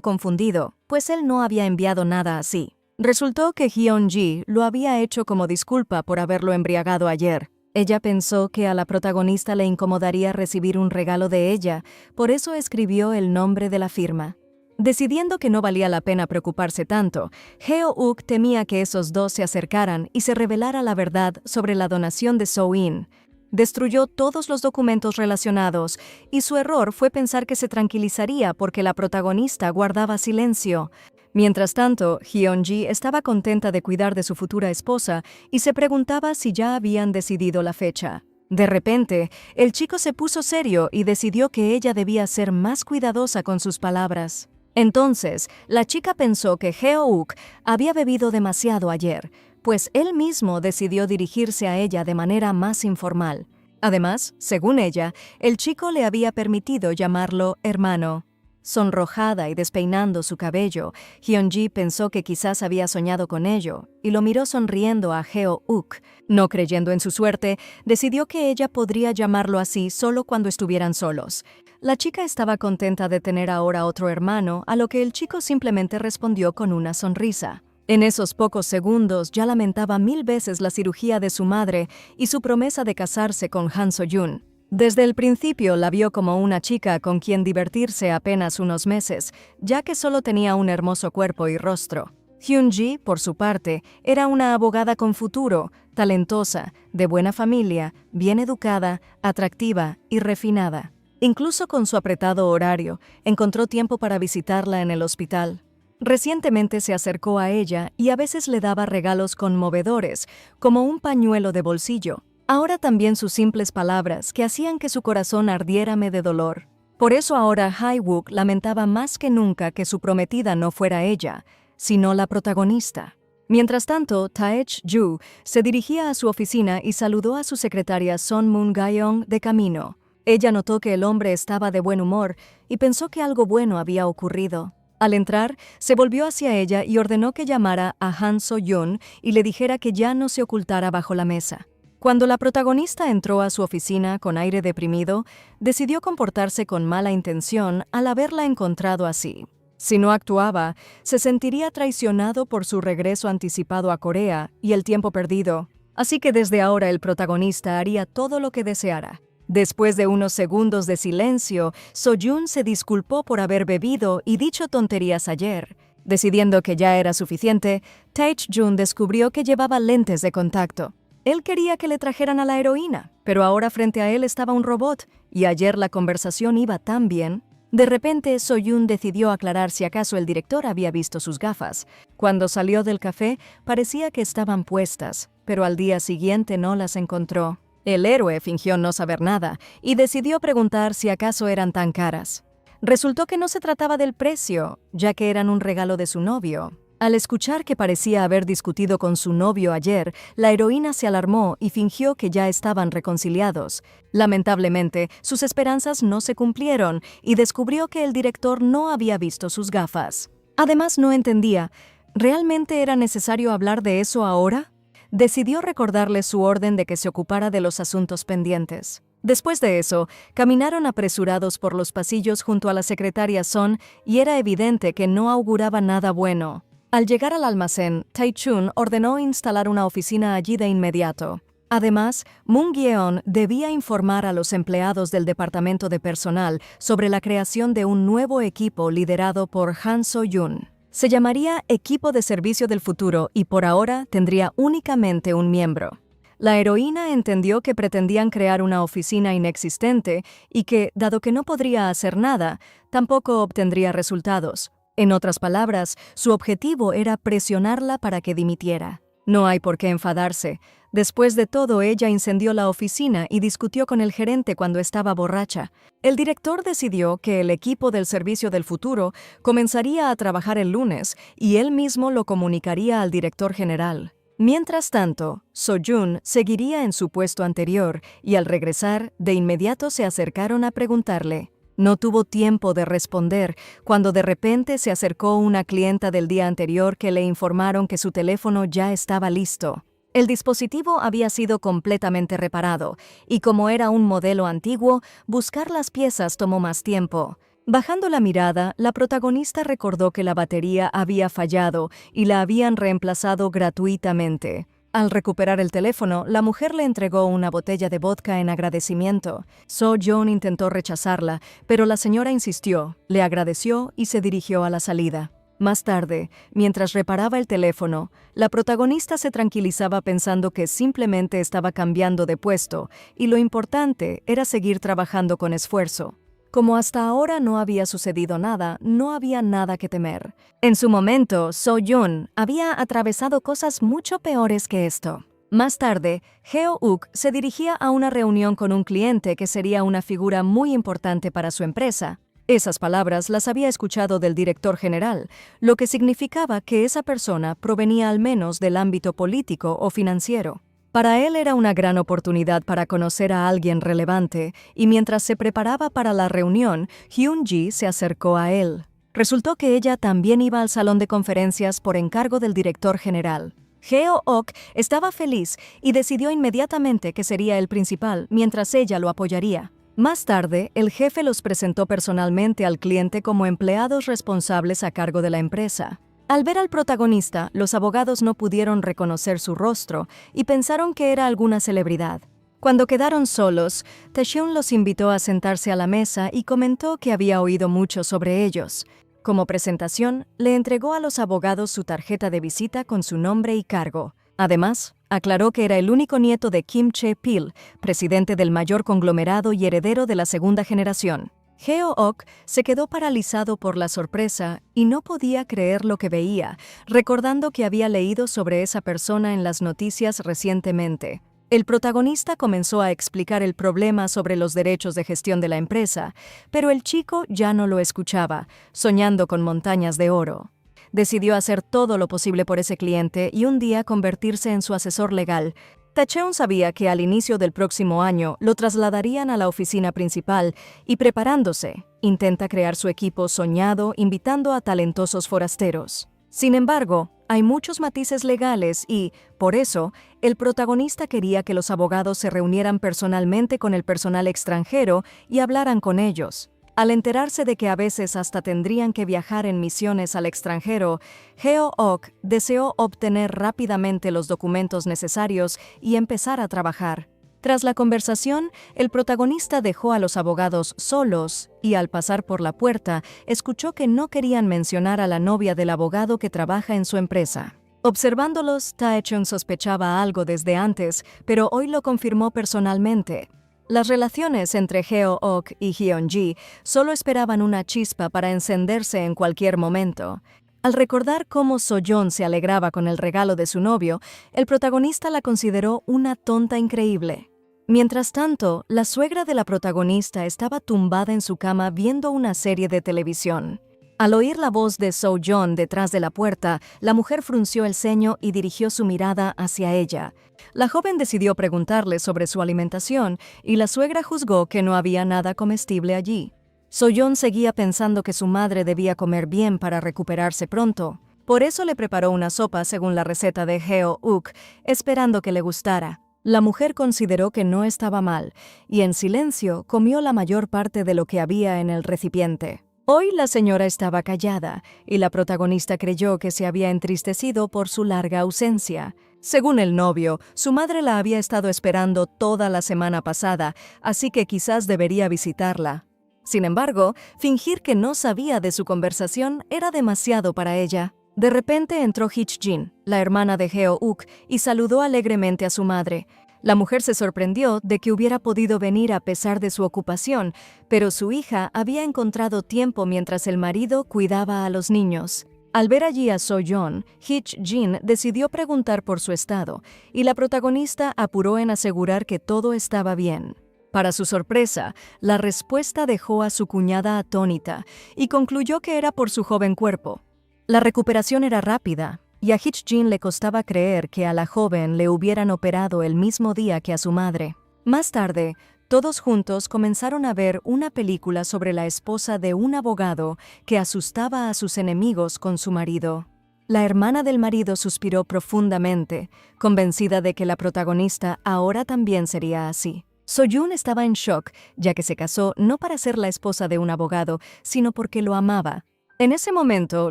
confundido, pues él no había enviado nada así. Resultó que Hyun-ji lo había hecho como disculpa por haberlo embriagado ayer. Ella pensó que a la protagonista le incomodaría recibir un regalo de ella, por eso escribió el nombre de la firma. Decidiendo que no valía la pena preocuparse tanto, Heo-uk temía que esos dos se acercaran y se revelara la verdad sobre la donación de So-in. Destruyó todos los documentos relacionados y su error fue pensar que se tranquilizaría porque la protagonista guardaba silencio. Mientras tanto, Hyun-ji estaba contenta de cuidar de su futura esposa y se preguntaba si ya habían decidido la fecha. De repente, el chico se puso serio y decidió que ella debía ser más cuidadosa con sus palabras. Entonces, la chica pensó que Heo-uk había bebido demasiado ayer, pues él mismo decidió dirigirse a ella de manera más informal. Además, según ella, el chico le había permitido llamarlo hermano. Sonrojada y despeinando su cabello, Hyun-ji pensó que quizás había soñado con ello y lo miró sonriendo a Heo-uk. No creyendo en su suerte, decidió que ella podría llamarlo así solo cuando estuvieran solos. La chica estaba contenta de tener ahora otro hermano, a lo que el chico simplemente respondió con una sonrisa. En esos pocos segundos ya lamentaba 1000 veces la cirugía de su madre y su promesa de casarse con Han So-yoon. Desde el principio la vio como una chica con quien divertirse apenas unos meses, ya que solo tenía un hermoso cuerpo y rostro. Hyun-ji, por su parte, era una abogada con futuro, talentosa, de buena familia, bien educada, atractiva y refinada. Incluso con su apretado horario, encontró tiempo para visitarla en el hospital. Recientemente se acercó a ella y a veces le daba regalos conmovedores, como un pañuelo de bolsillo. Ahora también sus simples palabras que hacían que su corazón ardiérame de dolor. Por eso ahora Hae-wook lamentaba más que nunca que su prometida no fuera ella, sino la protagonista. Mientras tanto, Taech-ju se dirigía a su oficina y saludó a su secretaria Son Moon-gyeong de camino. Ella notó que el hombre estaba de buen humor y pensó que algo bueno había ocurrido. Al entrar, se volvió hacia ella y ordenó que llamara a Han So-yoon y le dijera que ya no se ocultara bajo la mesa. Cuando la protagonista entró a su oficina con aire deprimido, decidió comportarse con mala intención al haberla encontrado así. Si no actuaba, se sentiría traicionado por su regreso anticipado a Corea y el tiempo perdido. Así que desde ahora el protagonista haría todo lo que deseara. Después de unos segundos de silencio, So-yoon se disculpó por haber bebido y dicho tonterías ayer. Decidiendo que ya era suficiente, Taech-jun descubrió que llevaba lentes de contacto. Él quería que le trajeran a la heroína, pero ahora frente a él estaba un robot, y ayer la conversación iba tan bien. De repente, So-yoon decidió aclarar si acaso el director había visto sus gafas. Cuando salió del café, parecía que estaban puestas, pero al día siguiente no las encontró. El héroe fingió no saber nada y decidió preguntar si acaso eran tan caras. Resultó que no se trataba del precio, ya que eran un regalo de su novio. Al escuchar que parecía haber discutido con su novio ayer, la heroína se alarmó y fingió que ya estaban reconciliados. Lamentablemente, sus esperanzas no se cumplieron y descubrió que el director no había visto sus gafas. Además, no entendía, ¿realmente era necesario hablar de eso ahora? Decidió recordarle su orden de que se ocupara de los asuntos pendientes. Después de eso, caminaron apresurados por los pasillos junto a la secretaria Son y era evidente que no auguraba nada bueno. Al llegar al almacén, Tae-chun ordenó instalar una oficina allí de inmediato. Además, Moon-gyeon debía informar a los empleados del departamento de personal sobre la creación de un nuevo equipo liderado por Han So-yoon. Se llamaría Equipo de Servicio del Futuro y por ahora tendría únicamente un miembro. La heroína entendió que pretendían crear una oficina inexistente y que, dado que no podría hacer nada, tampoco obtendría resultados. En otras palabras, su objetivo era presionarla para que dimitiera. No hay por qué enfadarse. Después de todo, ella incendió la oficina y discutió con el gerente cuando estaba borracha. El director decidió que el equipo del Servicio del Futuro comenzaría a trabajar el lunes y él mismo lo comunicaría al director general. Mientras tanto, So-yoon seguiría en su puesto anterior y al regresar, de inmediato se acercaron a preguntarle: No tuvo tiempo de responder cuando de repente se acercó una clienta del día anterior que le informaron que su teléfono ya estaba listo. El dispositivo había sido completamente reparado, y como era un modelo antiguo, buscar las piezas tomó más tiempo. Bajando la mirada, la protagonista recordó que la batería había fallado y la habían reemplazado gratuitamente. Al recuperar el teléfono, la mujer le entregó una botella de vodka en agradecimiento. So-Joon intentó rechazarla, pero la señora insistió, le agradeció y se dirigió a la salida. Más tarde, mientras reparaba el teléfono, la protagonista se tranquilizaba pensando que simplemente estaba cambiando de puesto y lo importante era seguir trabajando con esfuerzo. Como hasta ahora no había sucedido nada, no había nada que temer. En su momento, So-Joon había atravesado cosas mucho peores que esto. Más tarde, Heo-uk se dirigía a una reunión con un cliente que sería una figura muy importante para su empresa. Esas palabras las había escuchado del director general, lo que significaba que esa persona provenía al menos del ámbito político o financiero. Para él era una gran oportunidad para conocer a alguien relevante, y mientras se preparaba para la reunión, Hyun-ji se acercó a él. Resultó que ella también iba al salón de conferencias por encargo del director general. Heo-ok estaba feliz y decidió inmediatamente que sería el principal, mientras ella lo apoyaría. Más tarde, el jefe los presentó personalmente al cliente como empleados responsables a cargo de la empresa. Al ver al protagonista, los abogados no pudieron reconocer su rostro y pensaron que era alguna celebridad. Cuando quedaron solos, Taehyung los invitó a sentarse a la mesa y comentó que había oído mucho sobre ellos. Como presentación, le entregó a los abogados su tarjeta de visita con su nombre y cargo. Además, aclaró que era el único nieto de Kim Chae-pil, presidente del mayor conglomerado y heredero de la segunda generación. Heo-ok se quedó paralizado por la sorpresa y no podía creer lo que veía, recordando que había leído sobre esa persona en las noticias recientemente. El protagonista comenzó a explicar el problema sobre los derechos de gestión de la empresa, pero el chico ya no lo escuchaba, soñando con montañas de oro. Decidió hacer todo lo posible por ese cliente y un día convertirse en su asesor legal. Taehyung sabía que al inicio del próximo año lo trasladarían a la oficina principal y preparándose, intenta crear su equipo soñado invitando a talentosos forasteros. Sin embargo, hay muchos matices legales y, por eso, el protagonista quería que los abogados se reunieran personalmente con el personal extranjero y hablaran con ellos. Al enterarse de que a veces hasta tendrían que viajar en misiones al extranjero, Heo-ok deseó obtener rápidamente los documentos necesarios y empezar a trabajar. Tras la conversación, el protagonista dejó a los abogados solos y al pasar por la puerta, escuchó que no querían mencionar a la novia del abogado que trabaja en su empresa. Observándolos, Taehyung sospechaba algo desde antes, pero hoy lo confirmó personalmente. Las relaciones entre Heo-ok y Hyun-ji solo esperaban una chispa para encenderse en cualquier momento. Al recordar cómo So-Joon se alegraba con el regalo de su novio, el protagonista la consideró una tonta increíble. Mientras tanto, la suegra de la protagonista estaba tumbada en su cama viendo una serie de televisión. Al oír la voz de So-Joon detrás de la puerta, la mujer frunció el ceño y dirigió su mirada hacia ella. La joven decidió preguntarle sobre su alimentación y la suegra juzgó que no había nada comestible allí. So-Joon seguía pensando que su madre debía comer bien para recuperarse pronto. Por eso le preparó una sopa según la receta de Heo-uk, esperando que le gustara. La mujer consideró que no estaba mal y en silencio comió la mayor parte de lo que había en el recipiente. Hoy la señora estaba callada y la protagonista creyó que se había entristecido por su larga ausencia. Según el novio, su madre la había estado esperando toda la semana pasada, así que quizás debería visitarla. Sin embargo, fingir que no sabía de su conversación era demasiado para ella. De repente entró Hich-jin, la hermana de Heo-uk, y saludó alegremente a su madre. La mujer se sorprendió de que hubiera podido venir a pesar de su ocupación, pero su hija había encontrado tiempo mientras el marido cuidaba a los niños. Al ver allí a So-Joon, Hich-jin decidió preguntar por su estado, y la protagonista apuró en asegurar que todo estaba bien. Para su sorpresa, la respuesta dejó a su cuñada atónita y concluyó que era por su joven cuerpo. La recuperación era rápida, y a Hich-jin le costaba creer que a la joven le hubieran operado el mismo día que a su madre. Más tarde, Todos juntos comenzaron a ver una película sobre la esposa de un abogado que asustaba a sus enemigos con su marido. La hermana del marido suspiró profundamente, convencida de que la protagonista ahora también sería así. So-yoon estaba en shock, ya que se casó no para ser la esposa de un abogado, sino porque lo amaba. En ese momento,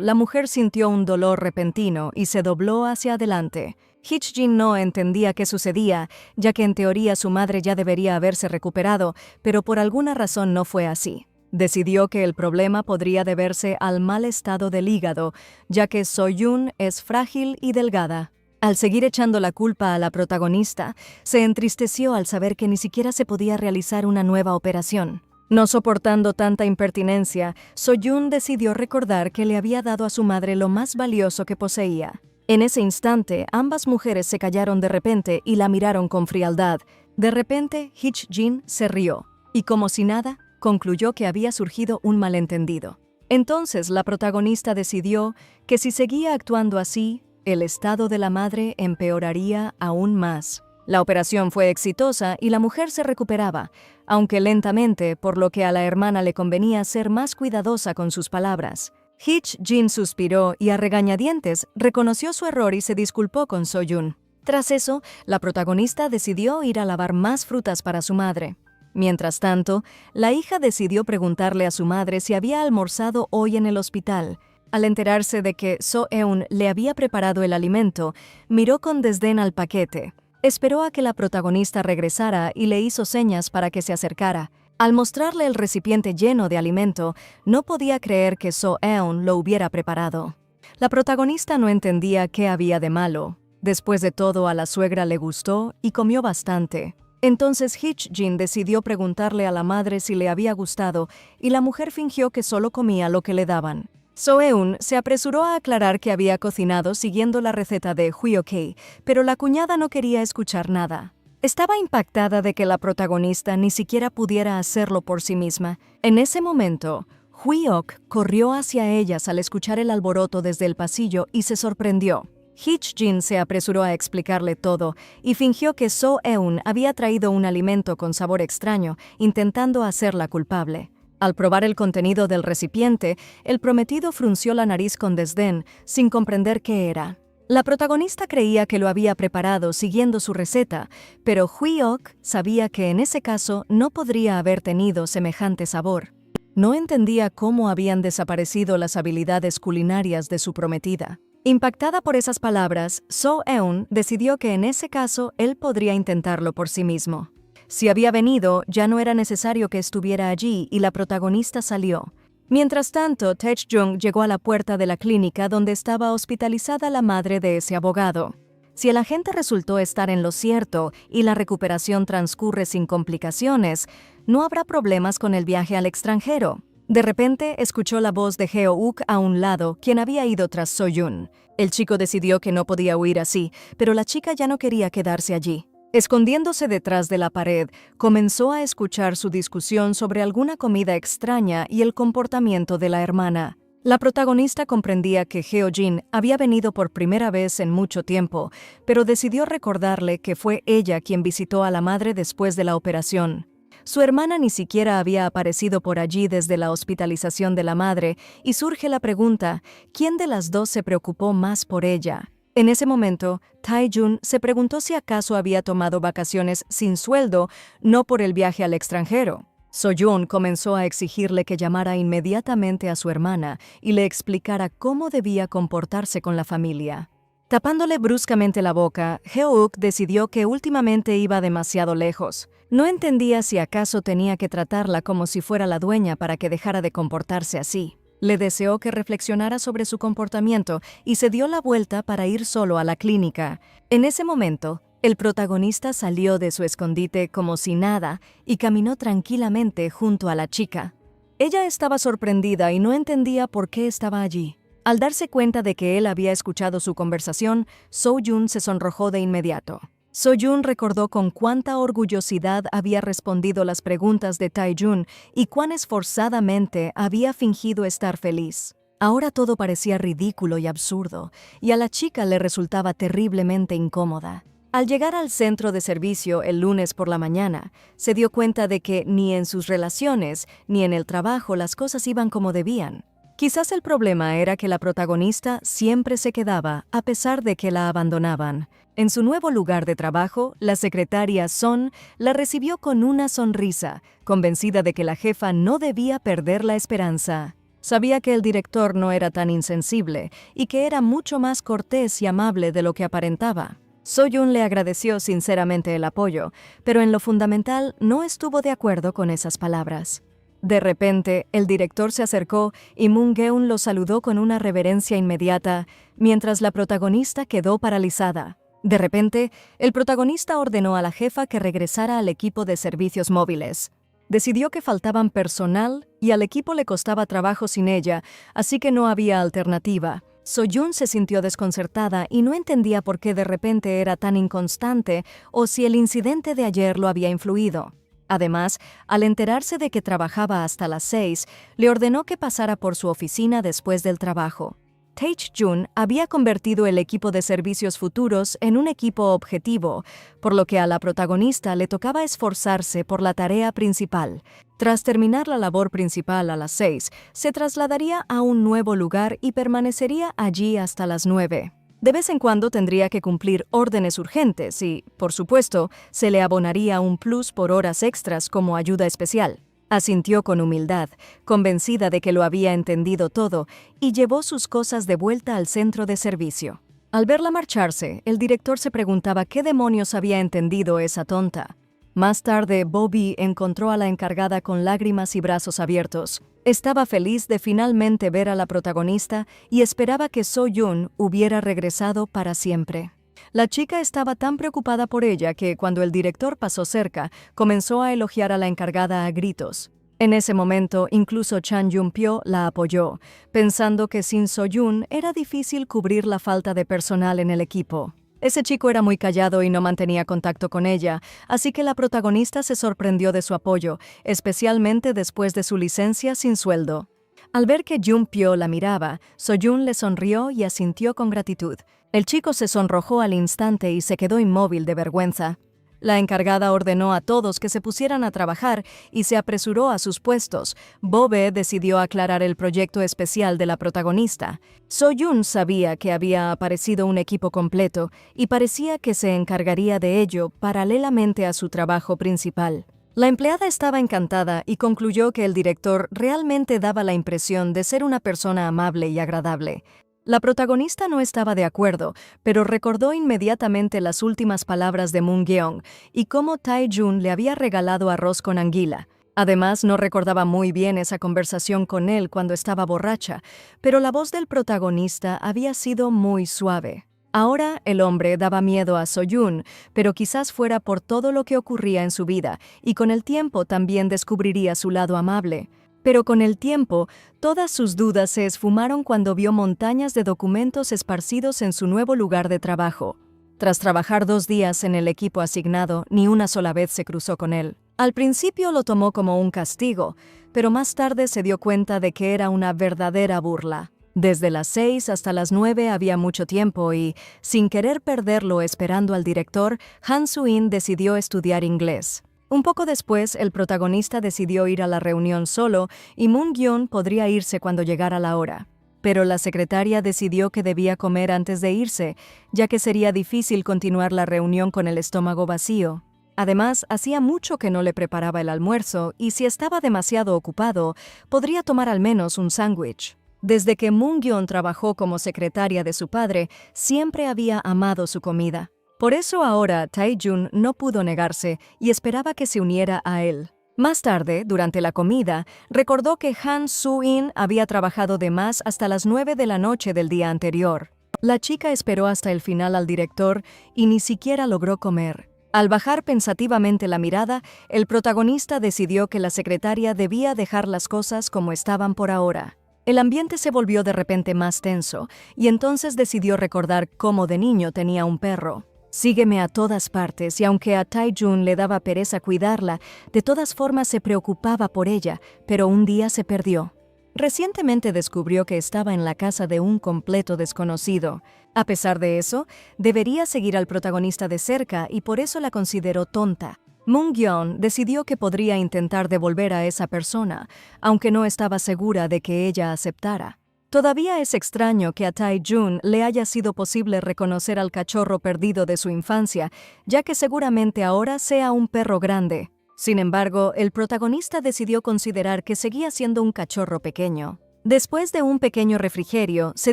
la mujer sintió un dolor repentino y se dobló hacia adelante. Hee-jin no entendía qué sucedía, ya que en teoría su madre ya debería haberse recuperado, pero por alguna razón no fue así. Decidió que el problema podría deberse al mal estado del hígado, ya que So-yoon es frágil y delgada. Al seguir echando la culpa a la protagonista, se entristeció al saber que ni siquiera se podía realizar una nueva operación. No soportando tanta impertinencia, So-yoon decidió recordar que le había dado a su madre lo más valioso que poseía. En ese instante, ambas mujeres se callaron de repente y la miraron con frialdad. De repente, Hee-jin se rió, y como si nada, concluyó que había surgido un malentendido. Entonces, la protagonista decidió que si seguía actuando así, el estado de la madre empeoraría aún más. La operación fue exitosa y la mujer se recuperaba, aunque lentamente, por lo que a la hermana le convenía ser más cuidadosa con sus palabras. Hee-jin suspiró y a regañadientes reconoció su error y se disculpó con So-yoon. Tras eso, la protagonista decidió ir a lavar más frutas para su madre. Mientras tanto, la hija decidió preguntarle a su madre si había almorzado hoy en el hospital. Al enterarse de que So-eun le había preparado el alimento, miró con desdén al paquete. Esperó a que la protagonista regresara y le hizo señas para que se acercara. Al mostrarle el recipiente lleno de alimento, no podía creer que So-eun lo hubiera preparado. La protagonista no entendía qué había de malo. Después de todo, a la suegra le gustó y comió bastante. Entonces Hee-jin decidió preguntarle a la madre si le había gustado y la mujer fingió que solo comía lo que le daban. So-eun se apresuró a aclarar que había cocinado siguiendo la receta de Hwee-ok, pero la cuñada no quería escuchar nada. Estaba impactada de que la protagonista ni siquiera pudiera hacerlo por sí misma. En ese momento, Hwee-ok corrió hacia ellas al escuchar el alboroto desde el pasillo y se sorprendió. Hee-jin se apresuró a explicarle todo y fingió que So-eun había traído un alimento con sabor extraño, intentando hacerla culpable. Al probar el contenido del recipiente, el prometido frunció la nariz con desdén, sin comprender qué era. La protagonista creía que lo había preparado siguiendo su receta, pero Hwee-ok sabía que en ese caso no podría haber tenido semejante sabor. No entendía cómo habían desaparecido las habilidades culinarias de su prometida. Impactada por esas palabras, So-eun decidió que en ese caso él podría intentarlo por sí mismo. Si había venido, ya no era necesario que estuviera allí y la protagonista salió. Mientras tanto, Tae-jung llegó a la puerta de la clínica donde estaba hospitalizada la madre de ese abogado. Si el agente resultó estar en lo cierto y la recuperación transcurre sin complicaciones, no habrá problemas con el viaje al extranjero. De repente, escuchó la voz de Heo-uk a un lado, quien había ido tras So-yoon. El chico decidió que no podía huir así, pero la chica ya no quería quedarse allí. Escondiéndose detrás de la pared, comenzó a escuchar su discusión sobre alguna comida extraña y el comportamiento de la hermana. La protagonista comprendía que Heo-jin había venido por primera vez en mucho tiempo, pero decidió recordarle que fue ella quien visitó a la madre después de la operación. Su hermana ni siquiera había aparecido por allí desde la hospitalización de la madre, y surge la pregunta, ¿quién de las dos se preocupó más por ella? En ese momento, Tae-jun se preguntó si acaso había tomado vacaciones sin sueldo, no por el viaje al extranjero. So-yoon comenzó a exigirle que llamara inmediatamente a su hermana y le explicara cómo debía comportarse con la familia. Tapándole bruscamente la boca, Heo-uk decidió que últimamente iba demasiado lejos. No entendía si acaso tenía que tratarla como si fuera la dueña para que dejara de comportarse así. Le deseó que reflexionara sobre su comportamiento y se dio la vuelta para ir solo a la clínica. En ese momento, el protagonista salió de su escondite como si nada y caminó tranquilamente junto a la chica. Ella estaba sorprendida y no entendía por qué estaba allí. Al darse cuenta de que él había escuchado su conversación, So-yoon se sonrojó de inmediato. So-yoon recordó con cuánta orgullosidad había respondido las preguntas de Tae-jun y cuán esforzadamente había fingido estar feliz. Ahora todo parecía ridículo y absurdo, y a la chica le resultaba terriblemente incómoda. Al llegar al centro de servicio el lunes por la mañana, se dio cuenta de que ni en sus relaciones ni en el trabajo las cosas iban como debían. Quizás el problema era que la protagonista siempre se quedaba a pesar de que la abandonaban. En su nuevo lugar de trabajo, la secretaria Son la recibió con una sonrisa, convencida de que la jefa no debía perder la esperanza. Sabía que el director no era tan insensible y que era mucho más cortés y amable de lo que aparentaba. So-Yun le agradeció sinceramente el apoyo, pero en lo fundamental no estuvo de acuerdo con esas palabras. De repente, el director se acercó y Moon-geun lo saludó con una reverencia inmediata, mientras la protagonista quedó paralizada. De repente, el protagonista ordenó a la jefa que regresara al equipo de servicios móviles. Decidió que faltaban personal y al equipo le costaba trabajo sin ella, así que no había alternativa. So-Yun se sintió desconcertada y no entendía por qué de repente era tan inconstante o si el incidente de ayer lo había influido. Además, al enterarse de que trabajaba hasta las 6, le ordenó que pasara por su oficina después del trabajo. Tae-jun había convertido el equipo de servicios futuros en un equipo objetivo, por lo que a la protagonista le tocaba esforzarse por la tarea principal. Tras terminar la labor principal a las 6, se trasladaría a un nuevo lugar y permanecería allí hasta las 9. De vez en cuando tendría que cumplir órdenes urgentes y, por supuesto, se le abonaría un plus por horas extras como ayuda especial. Asintió con humildad, convencida de que lo había entendido todo, y llevó sus cosas de vuelta al centro de servicio. Al verla marcharse, el director se preguntaba qué demonios había entendido esa tonta. Más tarde, Bobby encontró a la encargada con lágrimas y brazos abiertos. Estaba feliz de finalmente ver a la protagonista y esperaba que So-Yun hubiera regresado para siempre. La chica estaba tan preocupada por ella que, cuando el director pasó cerca, comenzó a elogiar a la encargada a gritos. En ese momento, incluso Chan Yun-pyo la apoyó, pensando que sin So-Yun era difícil cubrir la falta de personal en el equipo. Ese chico era muy callado y no mantenía contacto con ella, así que la protagonista se sorprendió de su apoyo, especialmente después de su licencia sin sueldo. Al ver que Yun-pyo la miraba, So-Yun le sonrió y asintió con gratitud. El chico se sonrojó al instante y se quedó inmóvil de vergüenza. La encargada ordenó a todos que se pusieran a trabajar y se apresuró a sus puestos. Bobe decidió aclarar el proyecto especial de la protagonista. So-Yun sabía que había aparecido un equipo completo y parecía que se encargaría de ello paralelamente a su trabajo principal. La empleada estaba encantada y concluyó que el director realmente daba la impresión de ser una persona amable y agradable. La protagonista no estaba de acuerdo, pero recordó inmediatamente las últimas palabras de Moon-geon y cómo Tae-jun le había regalado arroz con anguila. Además, no recordaba muy bien esa conversación con él cuando estaba borracha, pero la voz del protagonista había sido muy suave. Ahora el hombre daba miedo a So-Yun, pero quizás fuera por todo lo que ocurría en su vida, y con el tiempo también descubriría su lado amable. Pero con el tiempo, todas sus dudas se esfumaron cuando vio montañas de documentos esparcidos en su nuevo lugar de trabajo. Tras trabajar 2 días en el equipo asignado, ni una sola vez se cruzó con él. Al principio lo tomó como un castigo, pero más tarde se dio cuenta de que era una verdadera burla. Desde las 6 hasta las 9 había mucho tiempo y, sin querer perderlo esperando al director, Han Su-in decidió estudiar inglés. Un poco después, el protagonista decidió ir a la reunión solo y Moon-geun podría irse cuando llegara la hora. Pero la secretaria decidió que debía comer antes de irse, ya que sería difícil continuar la reunión con el estómago vacío. Además, hacía mucho que no le preparaba el almuerzo y si estaba demasiado ocupado, podría tomar al menos un sándwich. Desde que Moon-geun trabajó como secretaria de su padre, siempre había amado su comida. Por eso ahora Tae-jun no pudo negarse y esperaba que se uniera a él. Más tarde, durante la comida, recordó que Han Su-in había trabajado de más hasta las 9 de la noche del día anterior. La chica esperó hasta el final al director y ni siquiera logró comer. Al bajar pensativamente la mirada, el protagonista decidió que la secretaria debía dejar las cosas como estaban por ahora. El ambiente se volvió de repente más tenso y entonces decidió recordar cómo de niño tenía un perro. Sígueme a todas partes y aunque a Tae-jun le daba pereza cuidarla, de todas formas se preocupaba por ella, pero un día se perdió. Recientemente descubrió que estaba en la casa de un completo desconocido. A pesar de eso, debería seguir al protagonista de cerca y por eso la consideró tonta. Moon-gyeon decidió que podría intentar devolver a esa persona, aunque no estaba segura de que ella aceptara. Todavía es extraño que a Tae-jun le haya sido posible reconocer al cachorro perdido de su infancia, ya que seguramente ahora sea un perro grande. Sin embargo, el protagonista decidió considerar que seguía siendo un cachorro pequeño. Después de un pequeño refrigerio, se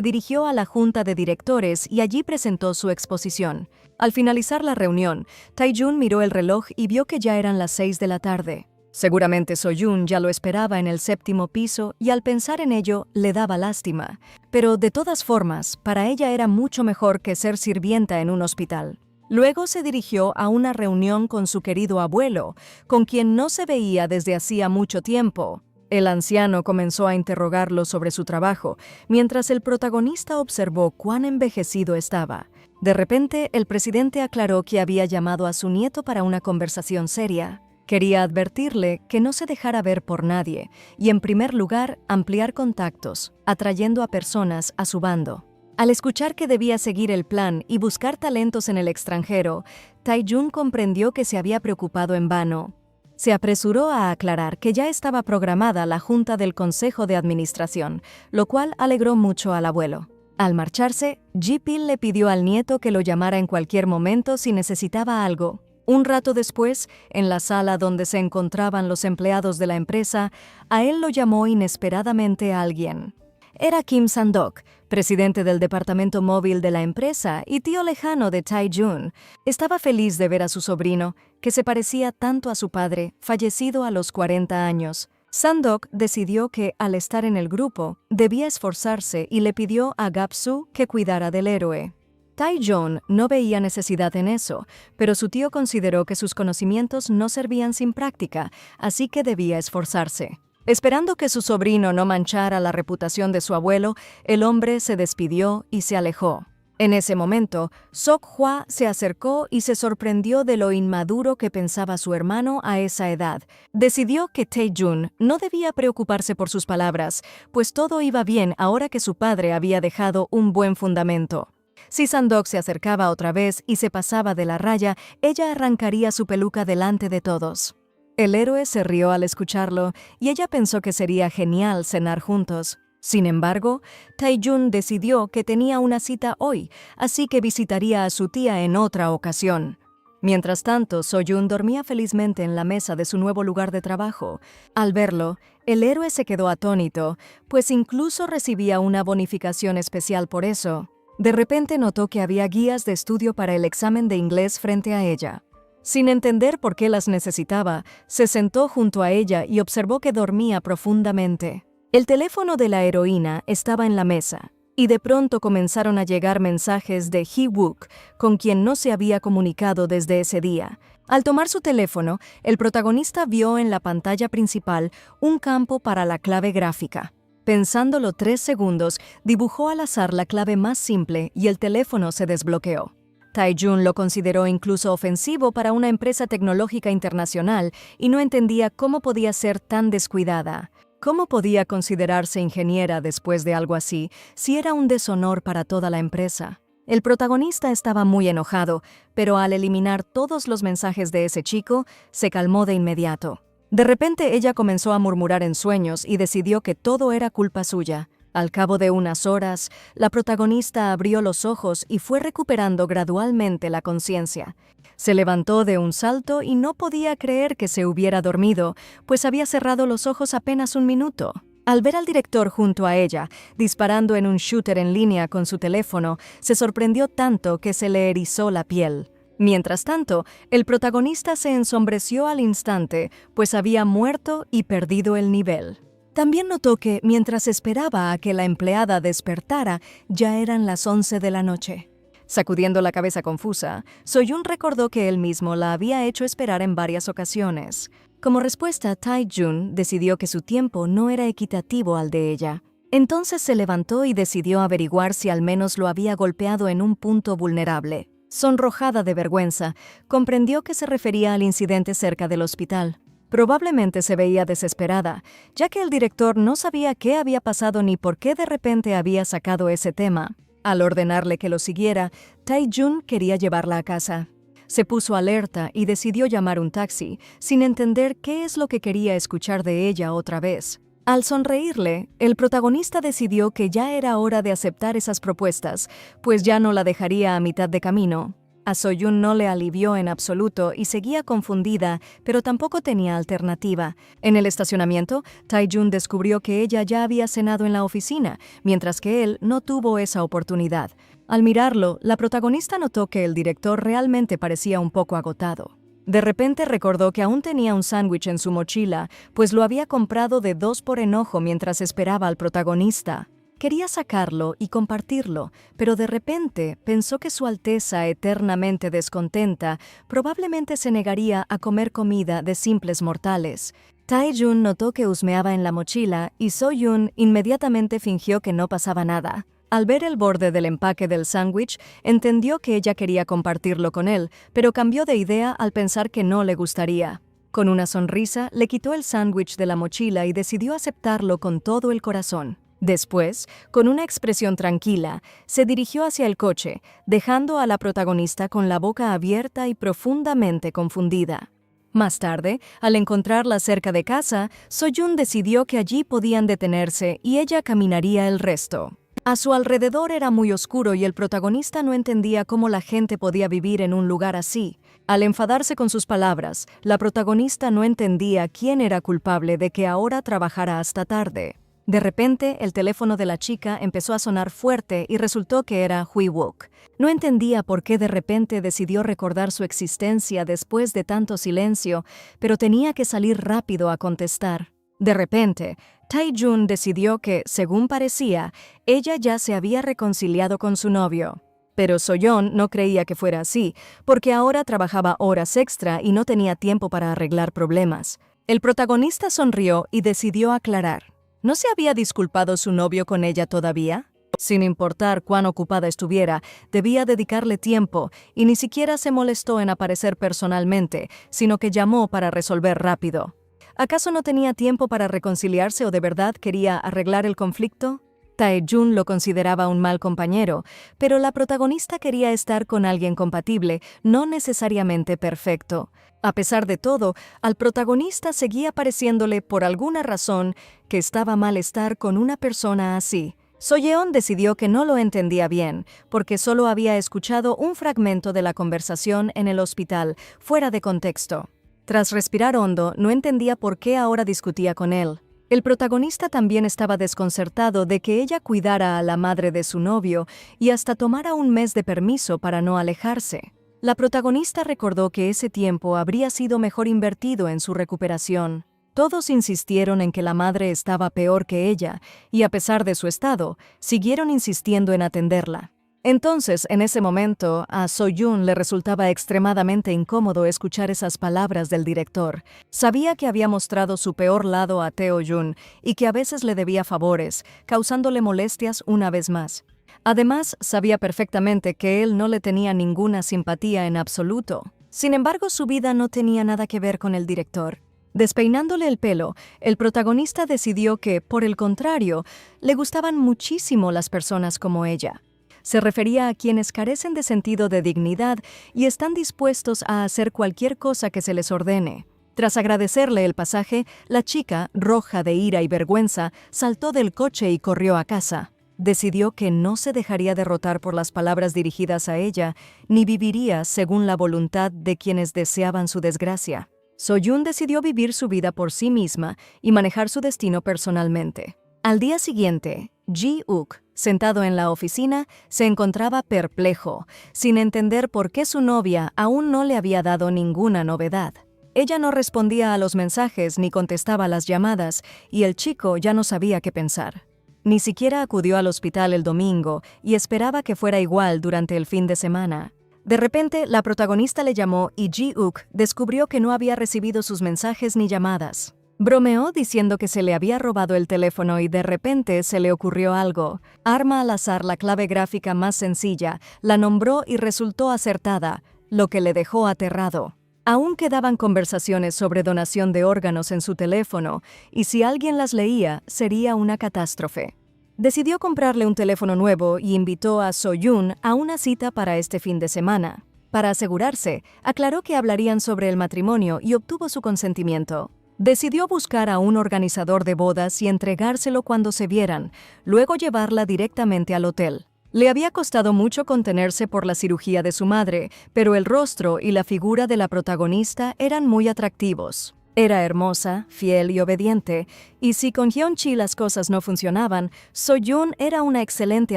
dirigió a la junta de directores y allí presentó su exposición. Al finalizar la reunión, Tae-jun miró el reloj y vio que ya eran las 6 de la tarde. Seguramente So-jun ya lo esperaba en el 7º piso y al pensar en ello le daba lástima. Pero de todas formas, para ella era mucho mejor que ser sirvienta en un hospital. Luego se dirigió a una reunión con su querido abuelo, con quien no se veía desde hacía mucho tiempo. El anciano comenzó a interrogarlo sobre su trabajo, mientras el protagonista observó cuán envejecido estaba. De repente, el presidente aclaró que había llamado a su nieto para una conversación seria. Quería advertirle que no se dejara ver por nadie y, en primer lugar, ampliar contactos, atrayendo a personas a su bando. Al escuchar que debía seguir el plan y buscar talentos en el extranjero, Tae-jun comprendió que se había preocupado en vano. Se apresuró a aclarar que ya estaba programada la junta del Consejo de Administración, lo cual alegró mucho al abuelo. Al marcharse, Ji-pil le pidió al nieto que lo llamara en cualquier momento si necesitaba algo. Un rato después, en la sala donde se encontraban los empleados de la empresa, a él lo llamó inesperadamente alguien. Era Kim Sang-dok, presidente del departamento móvil de la empresa y tío lejano de Tae-jun. Estaba feliz de ver a su sobrino, que se parecía tanto a su padre, fallecido a los 40 años. Sang-dok decidió que, al estar en el grupo, debía esforzarse y le pidió a Gap-su que cuidara del héroe. Tae-jun no veía necesidad en eso, pero su tío consideró que sus conocimientos no servían sin práctica, así que debía esforzarse. Esperando que su sobrino no manchara la reputación de su abuelo, el hombre se despidió y se alejó. En ese momento, Sok-hwa se acercó y se sorprendió de lo inmaduro que pensaba su hermano a esa edad. Decidió que Tae-jun no debía preocuparse por sus palabras, pues todo iba bien ahora que su padre había dejado un buen fundamento. Si Sang-dok se acercaba otra vez y se pasaba de la raya, ella arrancaría su peluca delante de todos. El héroe se rió al escucharlo y ella pensó que sería genial cenar juntos. Sin embargo, Tae-jun decidió que tenía una cita hoy, así que visitaría a su tía en otra ocasión. Mientras tanto, So-jun dormía felizmente en la mesa de su nuevo lugar de trabajo. Al verlo, el héroe se quedó atónito, pues incluso recibía una bonificación especial por eso. De repente notó que había guías de estudio para el examen de inglés frente a ella. Sin entender por qué las necesitaba, se sentó junto a ella y observó que dormía profundamente. El teléfono de la heroína estaba en la mesa, y de pronto comenzaron a llegar mensajes de Hee-wook, con quien no se había comunicado desde ese día. Al tomar su teléfono, el protagonista vio en la pantalla principal un campo para la clave gráfica. Pensándolo 3 segundos, dibujó al azar la clave más simple y el teléfono se desbloqueó. Tae-jun lo consideró incluso ofensivo para una empresa tecnológica internacional y no entendía cómo podía ser tan descuidada. ¿Cómo podía considerarse ingeniera después de algo así, si era un deshonor para toda la empresa? El protagonista estaba muy enojado, pero al eliminar todos los mensajes de ese chico, se calmó de inmediato. De repente ella comenzó a murmurar en sueños y decidió que todo era culpa suya. Al cabo de unas horas, la protagonista abrió los ojos y fue recuperando gradualmente la conciencia. Se levantó de un salto y no podía creer que se hubiera dormido, pues había cerrado los ojos apenas un minuto. Al ver al director junto a ella, disparando en un shooter en línea con su teléfono, se sorprendió tanto que se le erizó la piel. Mientras tanto, el protagonista se ensombreció al instante, pues había muerto y perdido el nivel. También notó que, mientras esperaba a que la empleada despertara, ya eran las 11 de la noche. Sacudiendo la cabeza confusa, So-jun recordó que él mismo la había hecho esperar en varias ocasiones. Como respuesta, Tae-jun decidió que su tiempo no era equitativo al de ella. Entonces se levantó y decidió averiguar si al menos lo había golpeado en un punto vulnerable. Sonrojada de vergüenza, comprendió que se refería al incidente cerca del hospital. Probablemente se veía desesperada, ya que el director no sabía qué había pasado ni por qué de repente había sacado ese tema. Al ordenarle que lo siguiera, Tae-jun quería llevarla a casa. Se puso alerta y decidió llamar un taxi, sin entender qué es lo que quería escuchar de ella otra vez. Al sonreírle, el protagonista decidió que ya era hora de aceptar esas propuestas, pues ya no la dejaría a mitad de camino. A Soyun no le alivió en absoluto y seguía confundida, pero tampoco tenía alternativa. En el estacionamiento, Tae-jun descubrió que ella ya había cenado en la oficina, mientras que él no tuvo esa oportunidad. Al mirarlo, la protagonista notó que el director realmente parecía un poco agotado. De repente recordó que aún tenía un sándwich en su mochila, pues lo había comprado de 2 por enojo mientras esperaba al protagonista. Quería sacarlo y compartirlo, pero de repente pensó que Su Alteza, eternamente descontenta, probablemente se negaría a comer comida de simples mortales. Tae-jun notó que husmeaba en la mochila y So-yun inmediatamente fingió que no pasaba nada. Al ver el borde del empaque del sándwich, entendió que ella quería compartirlo con él, pero cambió de idea al pensar que no le gustaría. Con una sonrisa, le quitó el sándwich de la mochila y decidió aceptarlo con todo el corazón. Después, con una expresión tranquila, se dirigió hacia el coche, dejando a la protagonista con la boca abierta y profundamente confundida. Más tarde, al encontrarla cerca de casa, So-yun decidió que allí podían detenerse y ella caminaría el resto. A su alrededor era muy oscuro y el protagonista no entendía cómo la gente podía vivir en un lugar así. Al enfadarse con sus palabras, la protagonista no entendía quién era culpable de que ahora trabajara hasta tarde. De repente, el teléfono de la chica empezó a sonar fuerte y resultó que era Hui-wook. No entendía por qué de repente decidió recordar su existencia después de tanto silencio, pero tenía que salir rápido a contestar. De repente, Tae-jun decidió que, según parecía, ella ya se había reconciliado con su novio. Pero So-yeon no creía que fuera así, porque ahora trabajaba horas extra y no tenía tiempo para arreglar problemas. El protagonista sonrió y decidió aclarar. ¿No se había disculpado su novio con ella todavía? Sin importar cuán ocupada estuviera, debía dedicarle tiempo y ni siquiera se molestó en aparecer personalmente, sino que llamó para resolver rápido. ¿Acaso no tenía tiempo para reconciliarse o de verdad quería arreglar el conflicto? Tae-jun lo consideraba un mal compañero, pero la protagonista quería estar con alguien compatible, no necesariamente perfecto. A pesar de todo, al protagonista seguía pareciéndole, por alguna razón, que estaba mal estar con una persona así. So-yeon decidió que no lo entendía bien, porque solo había escuchado un fragmento de la conversación en el hospital, fuera de contexto. Tras respirar hondo, no entendía por qué ahora discutía con él. El protagonista también estaba desconcertado de que ella cuidara a la madre de su novio y hasta tomara un mes de permiso para no alejarse. La protagonista recordó que ese tiempo habría sido mejor invertido en su recuperación. Todos insistieron en que la madre estaba peor que ella, y a pesar de su estado, siguieron insistiendo en atenderla. Entonces, en ese momento, a So-yun le resultaba extremadamente incómodo escuchar esas palabras del director. Sabía que había mostrado su peor lado a Tae-jun y que a veces le debía favores, causándole molestias una vez más. Además, sabía perfectamente que él no le tenía ninguna simpatía en absoluto. Sin embargo, su vida no tenía nada que ver con el director. Despeinándole el pelo, el protagonista decidió que, por el contrario, le gustaban muchísimo las personas como ella. Se refería a quienes carecen de sentido de dignidad y están dispuestos a hacer cualquier cosa que se les ordene. Tras agradecerle el pasaje, la chica, roja de ira y vergüenza, saltó del coche y corrió a casa. Decidió que no se dejaría derrotar por las palabras dirigidas a ella, ni viviría según la voluntad de quienes deseaban su desgracia. So-yun decidió vivir su vida por sí misma y manejar su destino personalmente. Al día siguiente, Ji-uk, sentado en la oficina, se encontraba perplejo, sin entender por qué su novia aún no le había dado ninguna novedad. Ella no respondía a los mensajes ni contestaba las llamadas, y el chico ya no sabía qué pensar. Ni siquiera acudió al hospital el domingo y esperaba que fuera igual durante el fin de semana. De repente, la protagonista le llamó y Ji-uk descubrió que no había recibido sus mensajes ni llamadas. Bromeó diciendo que se le había robado el teléfono y de repente se le ocurrió algo. Arma al azar la clave gráfica más sencilla, la nombró y resultó acertada, lo que le dejó aterrado. Aún quedaban conversaciones sobre donación de órganos en su teléfono, y si alguien las leía, sería una catástrofe. Decidió comprarle un teléfono nuevo y invitó a So-yoon a una cita para este fin de semana. Para asegurarse, aclaró que hablarían sobre el matrimonio y obtuvo su consentimiento. Decidió buscar a un organizador de bodas y entregárselo cuando se vieran, luego llevarla directamente al hotel. Le había costado mucho contenerse por la cirugía de su madre, pero el rostro y la figura de la protagonista eran muy atractivos. Era hermosa, fiel y obediente, y si con Hyun-chi las cosas no funcionaban, So-yoon era una excelente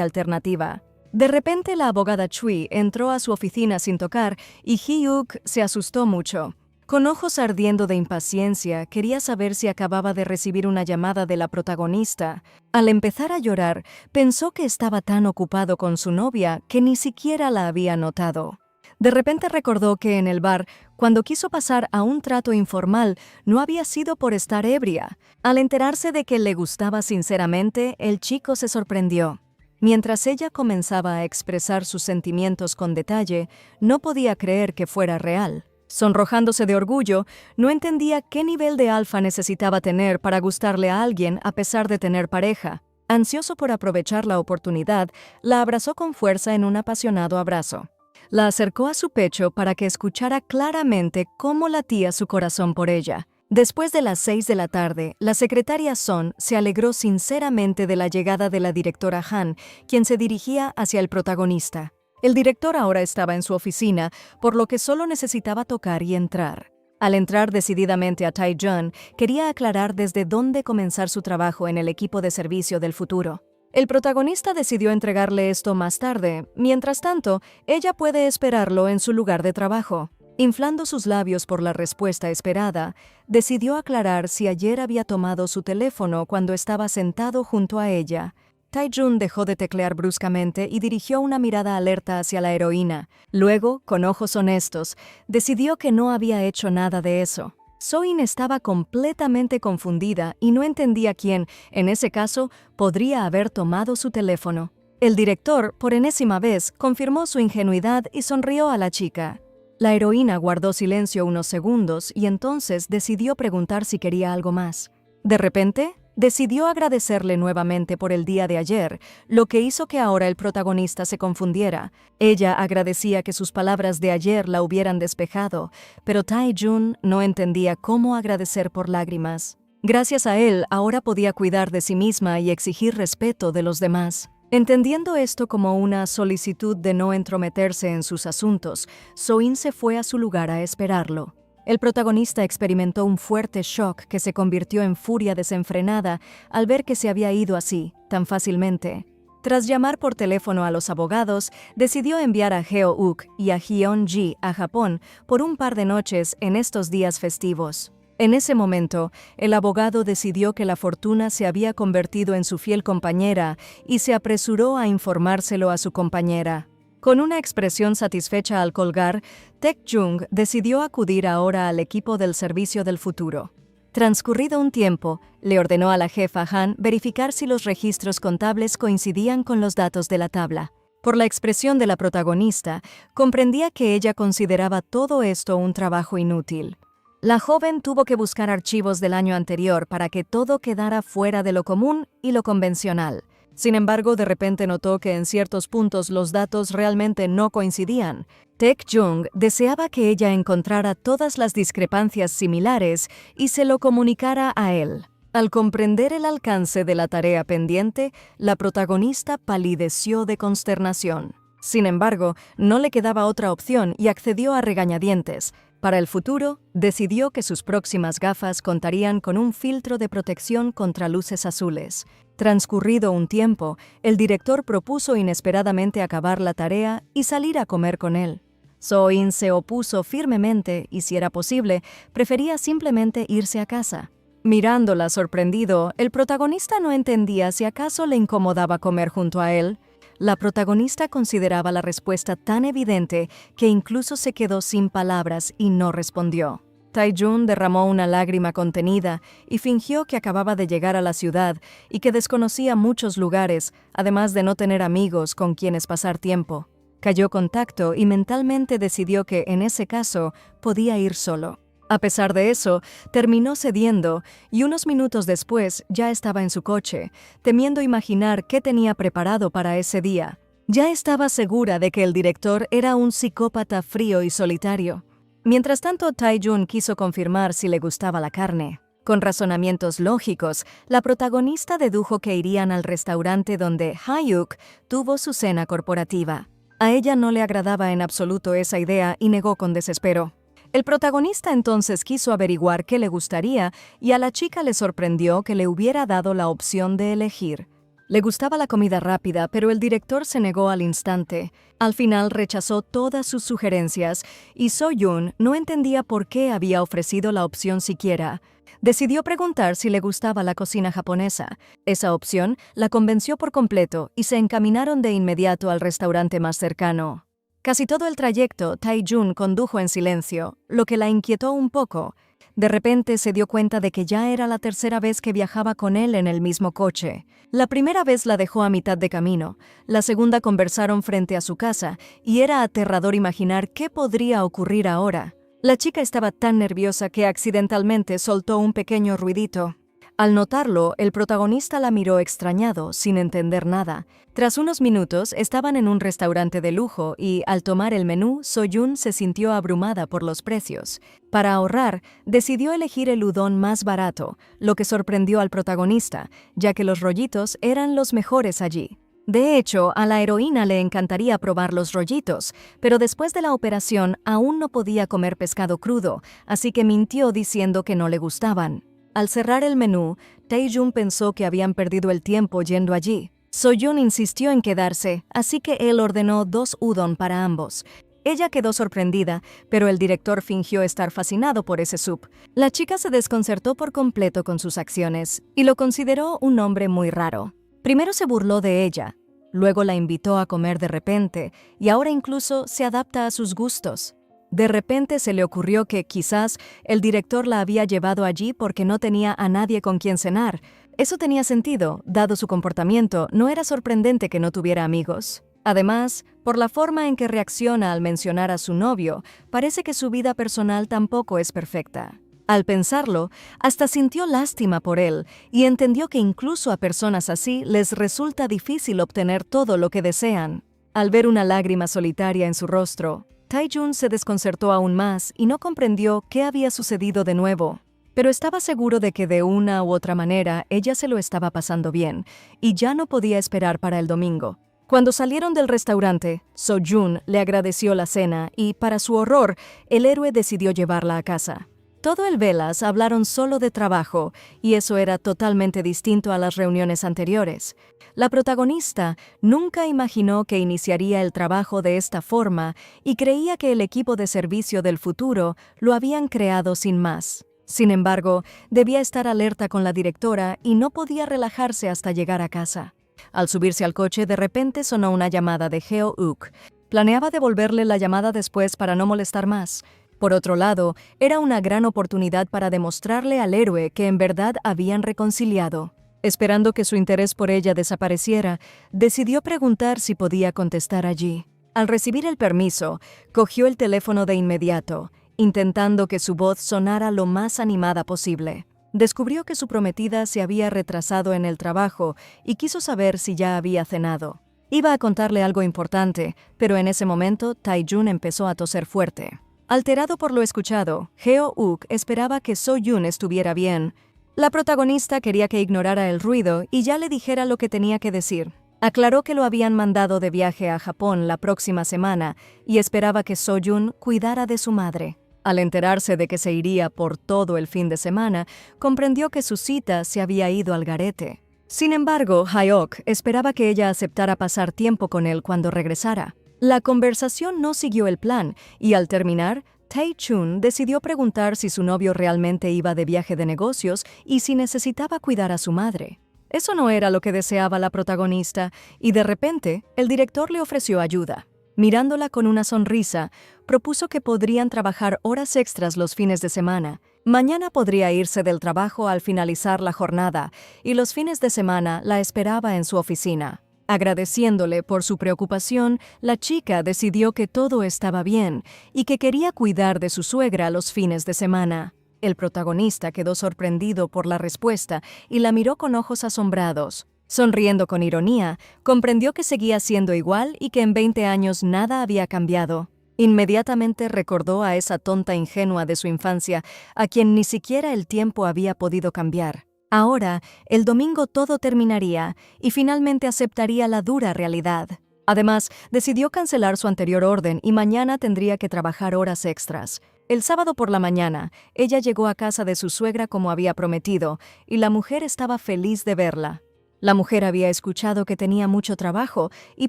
alternativa. De repente la abogada Chui entró a su oficina sin tocar y Hyuk se asustó mucho. Con ojos ardiendo de impaciencia, quería saber si acababa de recibir una llamada de la protagonista. Al empezar a llorar, pensó que estaba tan ocupado con su novia que ni siquiera la había notado. De repente recordó que en el bar, cuando quiso pasar a un trato informal, no había sido por estar ebria. Al enterarse de que le gustaba sinceramente, el chico se sorprendió. Mientras ella comenzaba a expresar sus sentimientos con detalle, no podía creer que fuera real. Sonrojándose de orgullo, no entendía qué nivel de alfa necesitaba tener para gustarle a alguien a pesar de tener pareja. Ansioso por aprovechar la oportunidad, la abrazó con fuerza en un apasionado abrazo. La acercó a su pecho para que escuchara claramente cómo latía su corazón por ella. Después de las 6 de la tarde, la secretaria Son se alegró sinceramente de la llegada de la directora Han, quien se dirigía hacia el protagonista. El director ahora estaba en su oficina, por lo que solo necesitaba tocar y entrar. Al entrar decididamente a Tae-jun, quería aclarar desde dónde comenzar su trabajo en el equipo de servicio del futuro. El protagonista decidió entregarle esto más tarde. Mientras tanto, ella puede esperarlo en su lugar de trabajo. Inflando sus labios por la respuesta esperada, decidió aclarar si ayer había tomado su teléfono cuando estaba sentado junto a ella. Tae-jun dejó de teclear bruscamente y dirigió una mirada alerta hacia la heroína. Luego, con ojos honestos, decidió que no había hecho nada de eso. So-in estaba completamente confundida y no entendía quién, en ese caso, podría haber tomado su teléfono. El director, por enésima vez, confirmó su ingenuidad y sonrió a la chica. La heroína guardó silencio unos segundos y entonces decidió preguntar si quería algo más. De repente, decidió agradecerle nuevamente por el día de ayer, lo que hizo que ahora el protagonista se confundiera. Ella agradecía que sus palabras de ayer la hubieran despejado, pero Tae-jun no entendía cómo agradecer por lágrimas. Gracias a él, ahora podía cuidar de sí misma y exigir respeto de los demás. Entendiendo esto como una solicitud de no entrometerse en sus asuntos, So-in se fue a su lugar a esperarlo. El protagonista experimentó un fuerte shock que se convirtió en furia desenfrenada al ver que se había ido así, tan fácilmente. Tras llamar por teléfono a los abogados, decidió enviar a Heo-uk y a Hyun-ji a Japón por un par de noches en estos días festivos. En ese momento, el abogado decidió que la fortuna se había convertido en su fiel compañera y se apresuró a informárselo a su compañera. Con una expresión satisfecha al colgar, Tae-jung decidió acudir ahora al equipo del servicio del futuro. Transcurrido un tiempo, le ordenó a la jefa Han verificar si los registros contables coincidían con los datos de la tabla. Por la expresión de la protagonista, comprendía que ella consideraba todo esto un trabajo inútil. La joven tuvo que buscar archivos del año anterior para que todo quedara fuera de lo común y lo convencional. Sin embargo, de repente notó que en ciertos puntos los datos realmente no coincidían. Tae-jung deseaba que ella encontrara todas las discrepancias similares y se lo comunicara a él. Al comprender el alcance de la tarea pendiente, la protagonista palideció de consternación. Sin embargo, no le quedaba otra opción y accedió a regañadientes. Para el futuro, decidió que sus próximas gafas contarían con un filtro de protección contra luces azules. Transcurrido un tiempo, el director propuso inesperadamente acabar la tarea y salir a comer con él. So-in se opuso firmemente y, si era posible, prefería simplemente irse a casa. Mirándola sorprendido, el protagonista no entendía si acaso le incomodaba comer junto a él. La protagonista consideraba la respuesta tan evidente que incluso se quedó sin palabras y no respondió. Tae-jun derramó una lágrima contenida y fingió que acababa de llegar a la ciudad y que desconocía muchos lugares, además de no tener amigos con quienes pasar tiempo. Cayó contacto y mentalmente decidió que, en ese caso, podía ir solo. A pesar de eso, terminó cediendo y unos minutos después ya estaba en su coche, temiendo imaginar qué tenía preparado para ese día. Ya estaba segura de que el director era un psicópata frío y solitario. Mientras tanto, Tae-jun quiso confirmar si le gustaba la carne. Con razonamientos lógicos, la protagonista dedujo que irían al restaurante donde Hyuk tuvo su cena corporativa. A ella no le agradaba en absoluto esa idea y negó con desespero. El protagonista entonces quiso averiguar qué le gustaría y a la chica le sorprendió que le hubiera dado la opción de elegir. Le gustaba la comida rápida, pero el director se negó al instante. Al final rechazó todas sus sugerencias y So-jun no entendía por qué había ofrecido la opción siquiera. Decidió preguntar si le gustaba la cocina japonesa. Esa opción la convenció por completo y se encaminaron de inmediato al restaurante más cercano. Casi todo el trayecto, Tae-jun condujo en silencio, lo que la inquietó un poco. De repente se dio cuenta de que ya era la tercera vez que viajaba con él en el mismo coche. La primera vez la dejó a mitad de camino, la segunda conversaron frente a su casa, y era aterrador imaginar qué podría ocurrir ahora. La chica estaba tan nerviosa que accidentalmente soltó un pequeño ruidito. Al notarlo, el protagonista la miró extrañado, sin entender nada. Tras unos minutos, estaban en un restaurante de lujo y, al tomar el menú, So-jun se sintió abrumada por los precios. Para ahorrar, decidió elegir el udon más barato, lo que sorprendió al protagonista, ya que los rollitos eran los mejores allí. De hecho, a la heroína le encantaría probar los rollitos, pero después de la operación aún no podía comer pescado crudo, así que mintió diciendo que no le gustaban. Al cerrar el menú, Tae-jun pensó que habían perdido el tiempo yendo allí. So-jun insistió en quedarse, así que él ordenó 2 udon para ambos. Ella quedó sorprendida, pero el director fingió estar fascinado por ese sup. La chica se desconcertó por completo con sus acciones y lo consideró un hombre muy raro. Primero se burló de ella, luego la invitó a comer de repente y ahora incluso se adapta a sus gustos. De repente se le ocurrió que quizás el director la había llevado allí porque no tenía a nadie con quien cenar. Eso tenía sentido, dado su comportamiento, no era sorprendente que no tuviera amigos. Además, por la forma en que reacciona al mencionar a su novio, parece que su vida personal tampoco es perfecta. Al pensarlo, hasta sintió lástima por él y entendió que incluso a personas así les resulta difícil obtener todo lo que desean. Al ver una lágrima solitaria en su rostro, Tae-jun se desconcertó aún más y no comprendió qué había sucedido de nuevo. Pero estaba seguro de que de una u otra manera ella se lo estaba pasando bien y ya no podía esperar para el domingo. Cuando salieron del restaurante, So-jun le agradeció la cena y, para su horror, el héroe decidió llevarla a casa. Todo el velas hablaron solo de trabajo, y eso era totalmente distinto a las reuniones anteriores. La protagonista nunca imaginó que iniciaría el trabajo de esta forma y creía que el equipo de servicio del futuro lo habían creado sin más. Sin embargo, debía estar alerta con la directora y no podía relajarse hasta llegar a casa. Al subirse al coche, de repente sonó una llamada de Heo-uk. Planeaba devolverle la llamada después para no molestar más. Por otro lado, era una gran oportunidad para demostrarle al héroe que en verdad habían reconciliado. Esperando que su interés por ella desapareciera, decidió preguntar si podía contestar allí. Al recibir el permiso, cogió el teléfono de inmediato, intentando que su voz sonara lo más animada posible. Descubrió que su prometida se había retrasado en el trabajo y quiso saber si ya había cenado. Iba a contarle algo importante, pero en ese momento Tae-jun empezó a toser fuerte. Alterado por lo escuchado, Heo-uk esperaba que So-jun estuviera bien. La protagonista quería que ignorara el ruido y ya le dijera lo que tenía que decir. Aclaró que lo habían mandado de viaje a Japón la próxima semana y esperaba que So-jun cuidara de su madre. Al enterarse de que se iría por todo el fin de semana, comprendió que su cita se había ido al garete. Sin embargo, Hyuk esperaba que ella aceptara pasar tiempo con él cuando regresara. La conversación no siguió el plan y al terminar, Tae-chun decidió preguntar si su novio realmente iba de viaje de negocios y si necesitaba cuidar a su madre. Eso no era lo que deseaba la protagonista y de repente el director le ofreció ayuda. Mirándola con una sonrisa, propuso que podrían trabajar horas extras los fines de semana. Mañana podría irse del trabajo al finalizar la jornada y los fines de semana la esperaba en su oficina. Agradeciéndole por su preocupación, la chica decidió que todo estaba bien y que quería cuidar de su suegra los fines de semana. El protagonista quedó sorprendido por la respuesta y la miró con ojos asombrados. Sonriendo con ironía, comprendió que seguía siendo igual y que en 20 años nada había cambiado. Inmediatamente recordó a esa tonta ingenua de su infancia, a quien ni siquiera el tiempo había podido cambiar. Ahora, el domingo todo terminaría y finalmente aceptaría la dura realidad. Además, decidió cancelar su anterior orden y mañana tendría que trabajar horas extras. El sábado por la mañana, ella llegó a casa de su suegra como había prometido, y la mujer estaba feliz de verla. La mujer había escuchado que tenía mucho trabajo y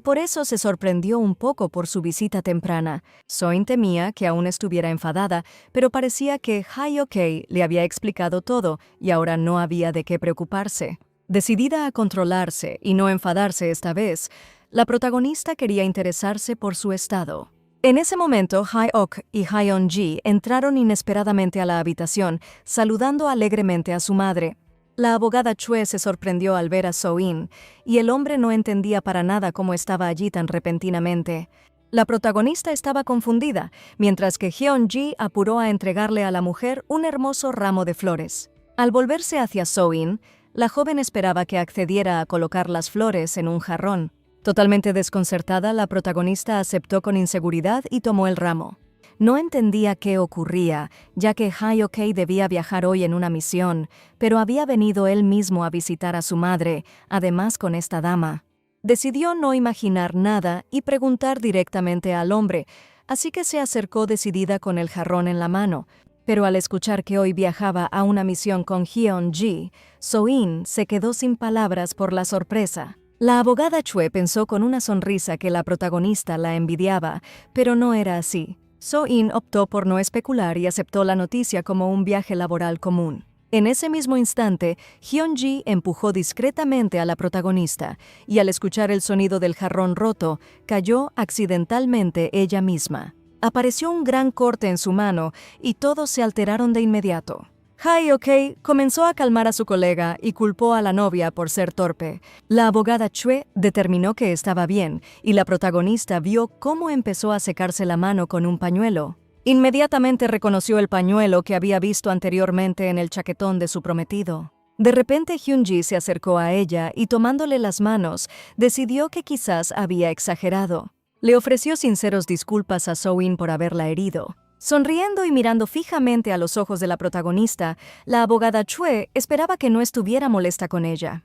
por eso se sorprendió un poco por su visita temprana. Soin temía que aún estuviera enfadada, pero parecía que Hye-ok le había explicado todo y ahora no había de qué preocuparse. Decidida a controlarse y no enfadarse esta vez, la protagonista quería interesarse por su estado. En ese momento, Hye-ok y Hyeon-ji entraron inesperadamente a la habitación, saludando alegremente a su madre. La abogada Chue se sorprendió al ver a So-in, y el hombre no entendía para nada cómo estaba allí tan repentinamente. La protagonista estaba confundida, mientras que Hyeon-ji apuró a entregarle a la mujer un hermoso ramo de flores. Al volverse hacia So-in, la joven esperaba que accediera a colocar las flores en un jarrón. Totalmente desconcertada, la protagonista aceptó con inseguridad y tomó el ramo. No entendía qué ocurría, ya que Hye-ok debía viajar hoy en una misión, pero había venido él mismo a visitar a su madre, además con esta dama. Decidió no imaginar nada y preguntar directamente al hombre, así que se acercó decidida con el jarrón en la mano. Pero al escuchar que hoy viajaba a una misión con Hyeon-ji, So-in se quedó sin palabras por la sorpresa. La abogada Chue pensó con una sonrisa que la protagonista la envidiaba, pero no era así. So-in optó por no especular y aceptó la noticia como un viaje laboral común. En ese mismo instante, Hyeon-ji empujó discretamente a la protagonista, y al escuchar el sonido del jarrón roto, cayó accidentalmente ella misma. Apareció un gran corte en su mano y todos se alteraron de inmediato. Hye-ok comenzó a calmar a su colega y culpó a la novia por ser torpe. La abogada Chue determinó que estaba bien y la protagonista vio cómo empezó a secarse la mano con un pañuelo. Inmediatamente reconoció el pañuelo que había visto anteriormente en el chaquetón de su prometido. De repente Hyun-ji se acercó a ella y tomándole las manos, decidió que quizás había exagerado. Le ofreció sinceros disculpas a So-in por haberla herido. Sonriendo y mirando fijamente a los ojos de la protagonista, la abogada Chue esperaba que no estuviera molesta con ella.